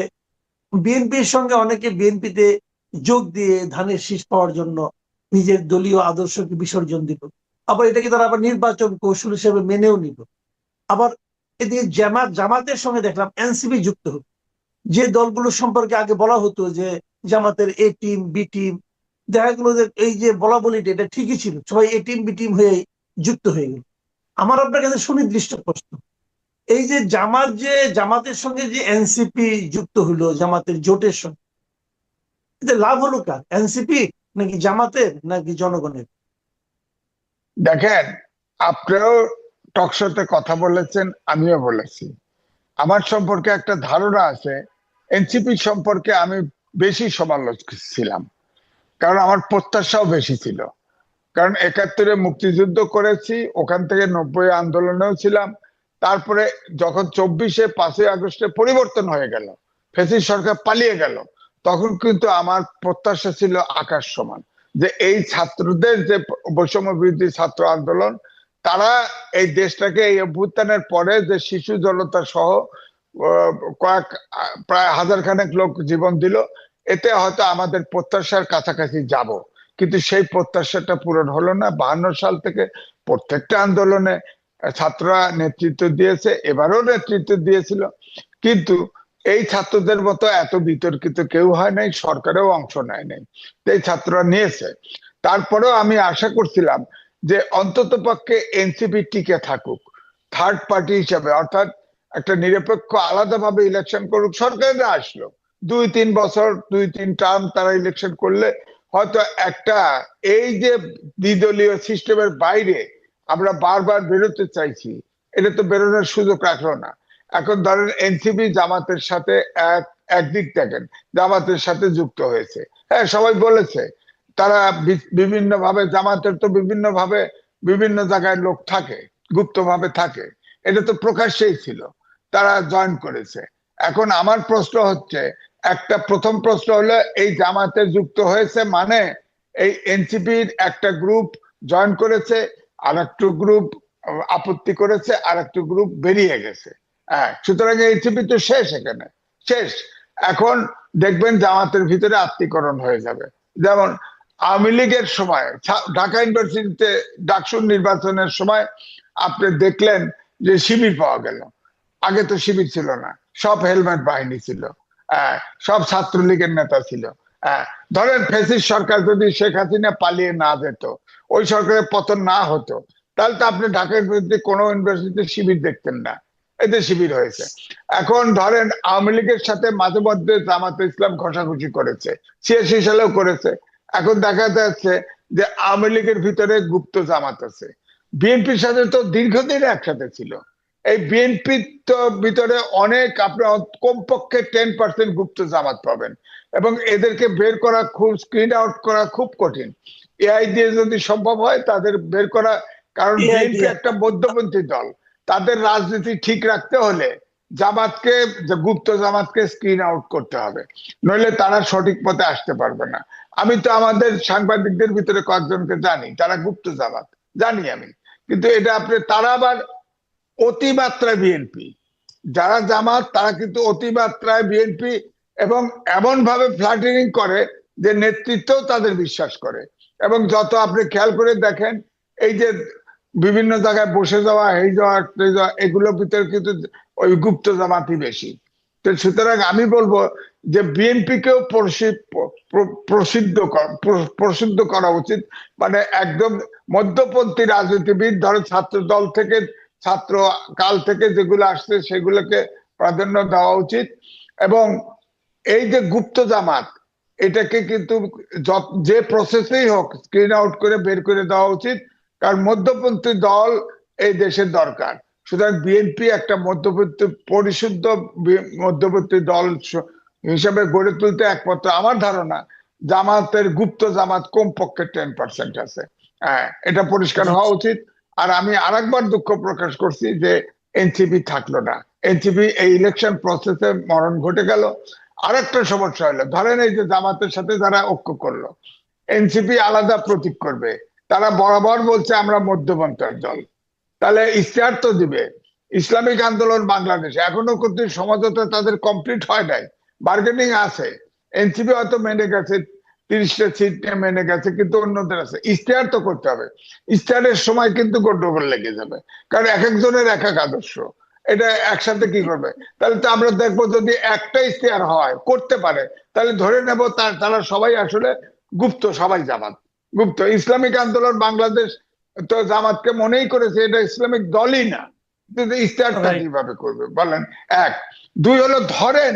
বিএনপির সঙ্গে অনেকে বিএনপিতে যোগ দিয়ে ধানের শীষ পাওয়ার জন্য নিজের দলীয় আদর্শকে বিসর্জন দিল, আবার এটাকে তারা আবার নির্বাচন কৌশল হিসেবে মেনেও নিল। আবার এদিকে জামাতের সঙ্গে দেখলাম এনসিপি যুক্ত হলো, যে দলগুলো সম্পর্কে আগে বলা হতো যে জামাতের এ টিম বি টিম, দেখা গেল যে এই যে বলা বলিটা এটা ঠিকই ছিল, সবাই এ টিম বি টিম হয়ে যুক্ত হয়ে গেল। আমার আপনার কাছে সুনির্দিষ্ট প্রশ্ন, এই যে জামাতের সঙ্গে যে এনসিপি যুক্ত হলো, জামাতের জোটের সঙ্গে, এতে লাভ হলো কার? এনসিপি নাকি জামাতের নাকি জনগণের? দেখেন, আপনিও টকশোতে কথা বলেছেন, আমিও বলেছি। আমার সম্পর্কে একটা ধারণা আছে, এনসিপি সম্পর্কে আমি বেশি সমালোচক ছিলাম, কারণ আমার প্রত্যাশাও বেশি ছিল। কারণ ৭১-এ মুক্তিযুদ্ধ করেছি, ওখান থেকে ৯০ আন্দোলনেও ছিলাম। তারপরে যখন ২৪-এ ৫ই আগস্টে পরিবর্তন হয়ে গেল, ফ্যাসিস্ট সরকার পালিয়ে গেল, তখন কিন্তু আমার প্রত্যাশা ছিল আকাশ সমান, যে এই ছাত্রদের যে বৈষম্য বিরোধী ছাত্র আন্দোলন, তারা এই দেশটাকে এই অভ্যুত্থানের পরে যে শিশু জনতা সহ প্রায় হাজার খানেক লোক জীবন দিল, এতে হয়তো আমাদের প্রত্যাশার কাছাকাছি যাব। কিন্তু সেই প্রত্যাশাটা পূরণ হলো না। ৫২ সাল থেকে প্রত্যেকটা আন্দোলনে ছাত্ররা নেতৃত্ব দিয়েছে, এবারও নেতৃত্ব দিয়েছিল, কিন্তু এই ছাত্রদের মতো এত বিতর্কিত কেউ হয় নাই, সরকারেও অংশ নেয় নাই, এই ছাত্ররা নিয়েছে। তারপরেও আমি আশা করছিলাম যে অন্তত পক্ষে এনসিপি টিকে থাকুক, থার্ড পার্টি হিসাবে, অর্থাৎ একটা নিরপেক্ষ আলাদাভাবে ইলেকশন করুক। সরকাররা আসলো ২-৩ বছর, ২-৩ টার্ম তারা ইলেকশন করলে হয়তো একটা, এই যে দ্বিদলীয় সিস্টেমের বাইরে আমরা বারবার বেরোতে চাইছি, এটা তো বেরোনোর সুযোগ রাখলো না। এখন ধরেন এনসিপি জামাতের সাথে একদিক দেখেন জামাতের সাথে যুক্ত হয়েছে, হ্যাঁ সবাই বলেছে, তারা বিভিন্ন ভাবে, জামাতের তো বিভিন্ন ভাবে বিভিন্ন জায়গায় লোক থাকে, গুপ্ত ভাবে থাকে, এটা তো প্রকাশ্যেই ছিল, তারা জয়েন করেছে। এখন আমার প্রশ্ন হচ্ছে, একটা প্রথম প্রশ্ন হলো, এই জামাতে যুক্ত হয়েছে মানে এই এনসিপির একটা গ্রুপ জয়েন করেছে, আর একটু গ্রুপ আপত্তি করেছে, আর একটু গ্রুপ বেরিয়ে গেছে। হ্যাঁ, সুতরাং এনসিপি তো শেষ, এখানে শেষ। এখন দেখবেন জামাতের ভিতরে আত্মীকরণ হয়ে যাবে। যেমন আওয়ামী লীগের সময় ঢাকা ইউনিভার্সিটিতে ডাকসুর নির্বাচনের সময় আপনি দেখলেন যে শিবির পাওয়া গেল, আগে তো শিবির ছিল না, সব হেলমেট বাহিনী ছিল, সব ছাত্রলীগের নেতা ছিল। ধরেন ফ্যাসিস্ট সরকার যদি শেখ হাসিনা পালিয়ে না যেত, ওই সরকারের পতন না হতো, তাহলে তো আপনি ঢাকা ইউনিভার্সিটি কোনো ইউনিভার্সিটিতে শিবির দেখতেন না, এতে শিবির হয়েছে। এখন ধরেন আওয়ামী লীগের সাথে মাঝে মধ্যে জামাতে ইসলাম ঘষাঘষি করেছে, ৮৬ সালেও করেছে। এখন দেখা যাচ্ছে যে আওয়ামী লীগের ভিতরে গুপ্ত জামাত আছে, বিএনপির সাথে তো দীর্ঘদিন একসাথে ছিল। এই বিএনপির তো ভিতরে অনেক, আপনার কমপক্ষে 10% গুপ্ত জামাত পাবেন, এবং এদেরকে বের করা খুব, স্ক্রিন আউট করা খুব কঠিন। এআই দিয়ে যদি সম্ভব হয় তাদের বের করা, কারণ বিএনপি একটা মধ্যপন্থী দল, তাদের রাজনীতি ঠিক রাখতে হলে জামাতকে, গুপ্ত জামাতকে স্ক্রিন আউট করতে হবে, নইলে তারা সঠিক পথে আসতে পারবে না। আমি তো আমাদের সাংবাদিকদের ভিতরে কয়েকজনকে জানি, তারা গুপ্ত জামাত, জানি আমি, কিন্তু এটা আপনি, তারা আবার অতিমাত্রায় বিএনপি, যারা জামাত তারা কিন্তু অতিমাত্রায় বিএনপি, এবং এমন ভাবে ফ্ল্যাটারিং করে যে নেতৃত্ব তাদের বিশ্বাস করে। এবং যত আপনি খেয়াল করে দেখেন, এই যে বিভিন্ন জায়গায় বসে যাওয়া, এই যাওয়া, এগুলোর ভিতরে কিন্তু ওই গুপ্ত জামাতই বেশি। তো সুতরাং আমি বলবো যে বিএনপিকেও প্রসিদ্ধ করা উচিত, মানে একদম মধ্যপন্থী রাজনীতিবিদ, ধরো ছাত্র দল থেকে, ছাত্র কাল থেকে যেগুলো আসছে সেগুলোকে প্রাধান্য দেওয়া উচিত। এবং এই যে গুপ্ত জামাত, এটাকে কিন্তু যে প্রসেসেই হোক স্ক্রিন আউট করে বের করে দেওয়া উচিত, কারণ মধ্যপন্থী দল এই দেশের দরকার। সুতরাং বিএনপি একটা মধ্যবর্তী, পরিশুদ্ধ মধ্যবর্তী দল হিসাবে গড়ে তুলতে একমাত্র আমার ধারণা জামাতের, গুপ্ত জামাত কমপক্ষে 10% আছে। এটা পরিষ্কার হওয়া উচিত। আর আমি আরেকবার দুঃখ প্রকাশ করছি যে এনসিপি থাকলো না, এনসিপি এই ইলেকশন প্রসেসে মরণ ঘটে গেল। আরেকটা সমস্যা হলো, ধরেন এই যে জামাতের সাথে যারা ঐক্য করলো, এনসিপি আলাদা প্রতীক করবে, তারা বরাবর বলছে আমরা মধ্যপন্থার দল। তাহলে ইশতেহার তো দিবে। ইসলামিক আন্দোলন বাংলাদেশ এখনো কিন্তু সমঝোতা তাদের কমপ্লিট হয় নাই, বার্গেনিং আছে। এনসিপি হয়তো মেনে গেছে, 30টা সিট মেনে গেছে, কিন্তু অন্যদের আছে। ইশতেহার তো করতে হবে। ইশতেহারের সময় কিন্তু গন্ডগোল লেগে যাবে, কারণ এক একজনের এক এক আদর্শ। এটা একসাথে কি করবে? তাহলে তো আমরা দেখবো যদি একটা ইশতেহার হয় করতে পারে, তাহলে ধরে নেব তারা সবাই আসলে গুপ্ত, সবাই জামাত গুপ্ত। ইসলামিক আন্দোলন বাংলাদেশ তো জামাতকে মনেই করেছে এটা ইসলামিক দলই না, ইশতেহারটা কিভাবে করবে বলেন? এক। দুই হলো, ধরেন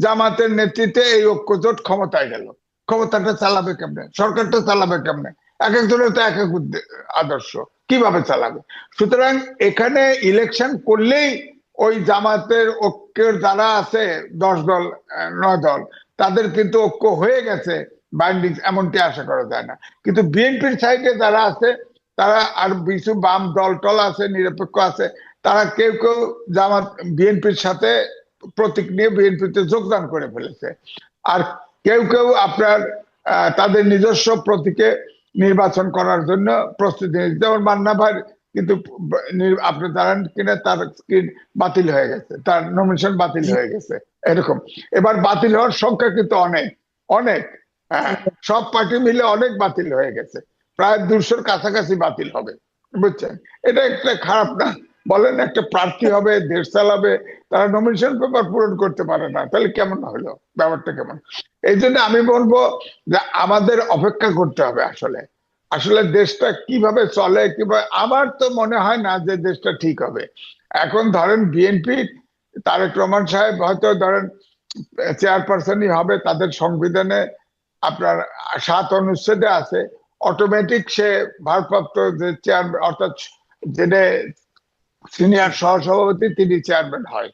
জামাতের নেতৃত্বে এই ঐক্যজোট ক্ষমতায় গেল, ক্ষমতাটা চালাবে কেমনে? সরকারটা চালাবে কেমনে? এক একজনের তো এক এক আদর্শ, কিভাবে চালাবে? সুতরাং এখানে ইলেকশন করলেই ওই জামাতের ঐক্যের যারা আছে 10 দল 9 দল, তাদের কিন্তু ঐক্য হয়ে গেছে বাইন্ডিং, এমনটি আশা করা যায় না। কিন্তু বিএনপির সাইডে যারা আছে, তারা আর কিছু বাম দল টল আছে, নিরপেক্ষ আছে, তারা কেউ কেউ জামাত বিএনপির সাথে প্রতীক নিয়ে বিএনপিতে যোগদান করে ফেলেছে। আর কেউ কেউ আপনার তাদের নিজস্ব প্রতীকে নির্বাচন করার জন্য প্রস্তুতি নিয়েছে। যেমন মান্না ভাই কিন্তু আপনি জানেন কিনা, তার স্ক্রিন বাতিল হয়ে গেছে, তার নমিনেশন বাতিল হয়ে গেছে। এরকম এবার বাতিল হওয়ার সংখ্যা কিন্তু অনেক অনেক, সব পার্টি মিলে অনেক বাতিল হয়ে গেছে, প্রায় 200-র কাছাকাছি বাতিল হবে, বুঝছেন? এটা একটা খারাপ না? বলেন, একটা প্রার্থী হবে, দেশ চালাবে, তারা নমিনেশন পেপার পূরণ করতে পারে না, তাহলে কেমন হলো? ব্যাপারটা কেমন? এই জন্য আমি বলবো যে আমাদের অপেক্ষা করতে হবে। আসলে আসলে দেশটা কিভাবে চলে, কিভাবে, আমার তো মনে হয় না যে দেশটা ঠিক হবে। এখন ধরেন বিএনপি, তারেক রহমান সাহেব হয়তো ধরেন চেয়ারপারসনই হবে, তাদের সংবিধানে আপনার 7 অনুচ্ছেদে আছে অটোমেটিক সে ভারপ্রাপ্ত যে চেয়ারম্যান, অর্থাৎ যিনি সিনিয়র সহসভাপতি তিনি চেয়ারম্যান হয়।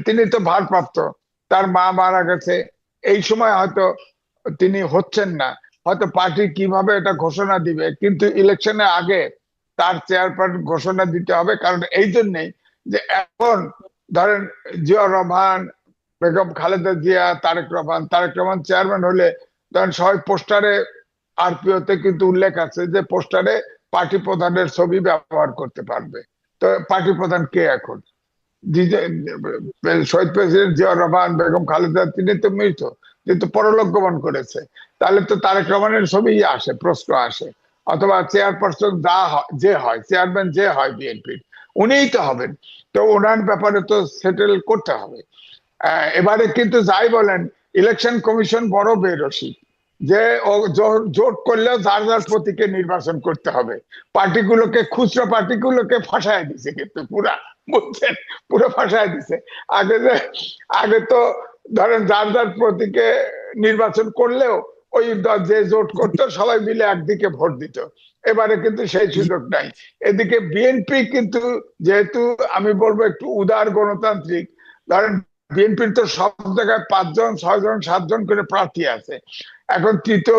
তিনি তো ভারপ্রাপ্ত, তার মা মারা গেছে, এই সময় হয়তো তিনি হচ্ছেন না, হয়তো পার্টি কিভাবে এটা ঘোষণা দিবে, কিন্তু ইলেকশনের আগে তার চেয়ারপারসন ঘোষণা দিতে হবে। কারণ এই জন্যই যে এখন ধরেন জিয়াউর রহমান, বেগম খালেদা জিয়া, তারেক রহমান চেয়ারম্যান হলে ধরেন সবাই পোস্টারে, আরপিওতে কিন্তু উল্লেখ আছে যে পোস্টারে পার্টি প্রধানের ছবি ব্যবহার করতে পারবে। তো পার্টি প্রধান কে এখন? শহীদ প্রেসিডেন্ট জিয়াউর রহমান, বেগম খালেদা, তিনি তো মৃত, কিন্তু পরলোক গমন করেছে। তাহলে তো তারেক রহমানের ছবি আসে, প্রশ্ন আসে। অথবা চেয়ারপারসন যে হয়, চেয়ারম্যান যে হয় বিএনপির, উনিই তো হবেন। তো ওনার ব্যাপারে তো সেটেল করতে হবে। এবারে কিন্তু যাই বলেন, ইলেকশন কমিশন বড় বেরসিক, যে জোট করলেও যার যার প্রতীকে নির্বাচন করতে হবে। পার্টিগুলোকে, খুচরা পার্টিগুলোকে ফাঁসায় দিছে, কিন্তু পুরা, বুঝছেন, পুরো ফাঁসায় দিছে। আগে তো ধরেন যার যার প্রতীকে নির্বাচন করলেও ওই যে জোট করতো সবাই মিলে একদিকে ভোট দিত। এবারে কিন্তু সেই সুযোগ নাই। এদিকে বিএনপি কিন্তু, যেহেতু আমি বলবো একটু উদার গণতান্ত্রিক, ধরেন বিএনপির তো সব জায়গায় 5 জন 6 জন 7 জন করে প্রার্থী আছে। এখন তৃতীয়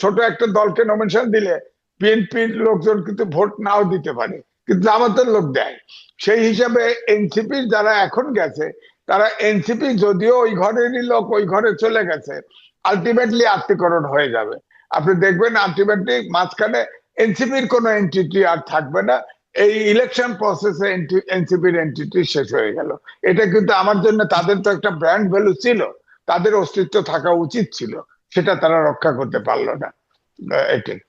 ছোট একটা দলকে নমিনেশন দিলে বিএনপির লোকজন কিন্তু ভোট নাও দিতে পারে, কিন্তু আমাদের লোক দেয়। সেই হিসাবে এনসিপির যারা এখন গেছে, তারা এনসিপি যদিও ওই ঘরেরই লোক, ওই ঘরে চলে গেছে, আলটিমেটলি আত্মীকরণ হয়ে যাবে। আপনি দেখবেন আলটিমেটলি মাঝখানে এনসিপির কোনো এন্টিটি আর থাকবে না। এই ইলেকশন প্রসেসে এনসিপির এন্টিটি শেষ হয়ে গেল। এটা কিন্তু আমার জন্য, তাদের তো একটা ব্র্যান্ড ভ্যালু ছিল, তাদের অস্তিত্ব থাকা উচিত ছিল, সেটা তারা রক্ষা করতে পারলো না। এটাই।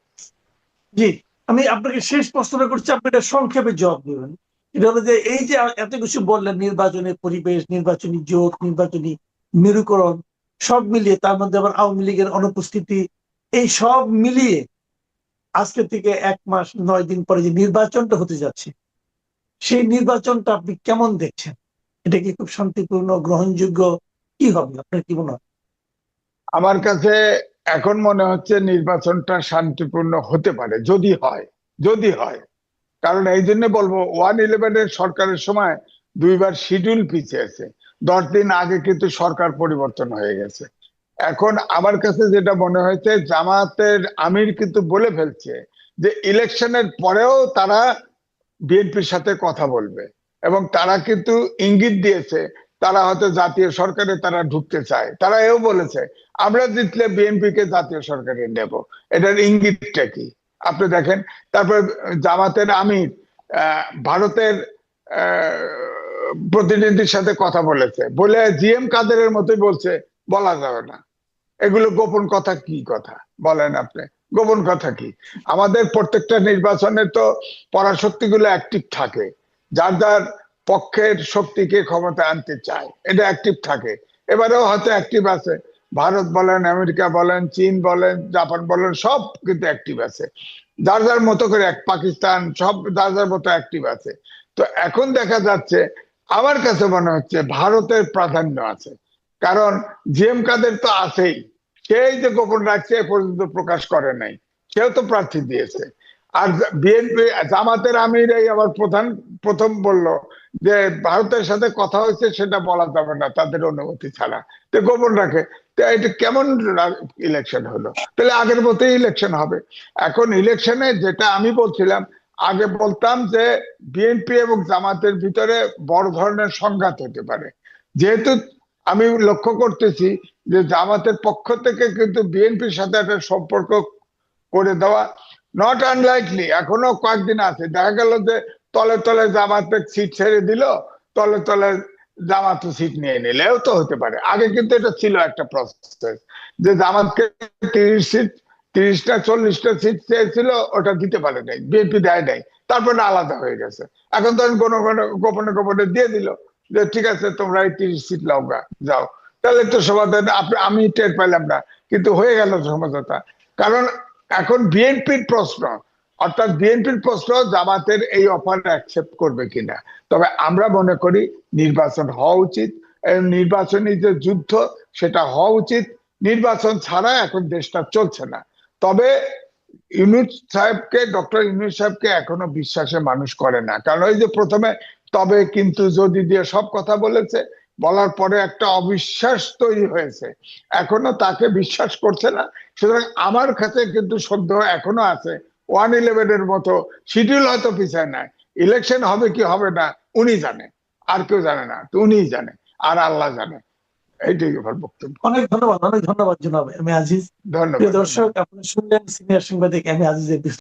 জি, আমি আপনাকে শেষ প্রশ্নটা করছি, আপনি এটা সংক্ষেপে জবাব দেবেন। এটা হলো যে এই যে এত কিছু বললেন, নির্বাচনের পরিবেশ, নির্বাচনী জোট, নির্বাচনী মেরুকরণ, সব মিলিয়ে, তার মধ্যে আবার আওয়ামী লীগের অনুপস্থিতি, এই সব মিলিয়ে আজকে থেকে 1 মাস 9 দিন পরে যে নির্বাচনটা হতে যাচ্ছে, সেই নির্বাচনটা আপনি কেমন দেখছেন? এটা কি খুব শান্তিপূর্ণ, গ্রহণযোগ্য, কি হবে আপনার কি মনে হয়? আমার কাছে এখন মনে হচ্ছে নির্বাচনটা শান্তিপূর্ণ হতে পারে, যদি হয়। কারণ এই জন্য বলবো, 1-11 সরকারের সময় 2 বার শিডিউল পিছিয়েছে, 10 দিন আগে কিন্তু সরকার পরিবর্তন হয়ে গেছে। এখন আমার কাছে যেটা মনে হয়েছে, জামাতের আমির কিন্তু বলে ফেলছে যে ইলেকশনের পরেও তারা বিএনপির সাথে কথা বলবে, এবং তারা কিন্তু ইঙ্গিত দিয়েছে তারা হয়তো জাতীয় সরকারে তারা ঢুকতে চায়। তারা এও বলেছে আমরা জিতলে বিএনপি কে জাতীয় সরকারে নেব। এটার ইঙ্গিতটা কি? আপনি দেখেন। তারপর জামাতের আমির ভারতের প্রতিনিধির সাথে কথা বলেছে, বলে জিএম কাদেরের মতোই বলছে বলা যাবে না। এগুলো গোপন কথা, কি কথা বলেন আপনি? গোপন কথা কি? আমাদের প্রত্যেকটা নির্বাচনে তো পরাশক্তিগুলো অ্যাক্টিভ থাকে, যার যার পক্ষের শক্তিকে ক্ষমতা আনতে চায়, এটা অ্যাক্টিভ থাকে। এবারেও হয়তো অ্যাক্টিভ আছে, ভারত বলেন, আমেরিকা বলেন, চীন বলেন, জাপান বলেন, সব কিন্তু অ্যাক্টিভ আছে, যার যার মতো করে, পাকিস্তান, সব যার যার মতো অ্যাক্টিভ আছে। তো এখন দেখা যাচ্ছে, আমার কাছে মনে হচ্ছে ভারতের প্রাধান্য আছে, কারণ জিএম কাদের তো আছেই, সেই যে গোপন রাখছে এ পর্যন্ত প্রকাশ করে নাই, সেও তো প্রার্থী দিয়েছে। আর বিএনপি জামাতের আমিরাই আবার প্রথম বলল যে ভারতের সাথে কথা হয়েছে, সেটা বলা যাবে না তাদের অনুমতি ছাড়া, তো গোপন রাখে। তো এটা কেমন ইলেকশন হলো? তাহলে আগের মতোই ইলেকশন হবে। এখন ইলেকশনে যেটা আমি বলছিলাম, আগে বলতাম যে বিএনপি এবং জামাতের ভিতরে বড় ধরনের সংঘাত হতে পারে, যেহেতু আমি লক্ষ্য করতেছি যে জামাতের পক্ষ থেকে কিন্তু বিএনপির সাথে একটা সম্পর্ক করে দেওয়া নট আনলাইকলি, এখনো কয়েকদিন আছে। দেখা গেল যে তলে তলে জামাতের সিট ছেড়ে দিল, তলে তলে জামাত সিট নিয়ে নিলেও তো হতে পারে। আগে কিন্তু এটা ছিল একটা প্রসেস, যে জামাতকে 30টা 40টা সিট চেয়েছিল, ওটা দিতে পারে নাই, বিএনপি দেয় নাই, তারপরে আলাদা হয়ে গেছে। এখন তো গোপনে গোপনে দিয়ে দিল যে ঠিক আছে তোমরা এই 30 সিট লাও, যাও। তাহলে তো সমাধান, আমি টের পাইলাম না, কিন্তু হয়ে গেল সমঝোতা। কারণ এখন বিএনপির প্রশ্ন, অর্থাৎ বিএনপির প্রশ্ন জামাতের এই অফার অ্যাকসেপ্ট করবে কিনা। তবে আমরা মনে করি নির্বাচন হওয়া উচিত, নির্বাচনী যে যুদ্ধ সেটা হওয়া উচিত। নির্বাচন ছাড়া এখন দেশটা চলছে না। তবে ডক্টর ইউনূস সাহেবকে এখনো বিশ্বাসে মানুষ করে না, কারণ ওই যে প্রথমে তবে কিন্তু যদি দিয়ে সব কথা বলেছে, বলার পরে একটা অবিশ্বাস তৈরি হয়েছে, এখনো তাকে বিশ্বাস করছে না। সুতরাং আমার কাছে কিন্তু সন্দেহ এখনো আছে, 111 এর মতো শিডিউল হয়তো পিছায় নাই, ইলেকশন হবে কি হবে না উনি জানে, আর কেউ জানে না, তো উনিই জানে, আর আল্লাহ জানে। এইটাই আমার বক্তব্য। অনেক ধন্যবাদ জনাব এম এ আজিজ। প্রিয় ধন্যবাদ। দর্শক, আপনারা শুনলেন সিনিয়র সাংবাদিক এম এ আজিজের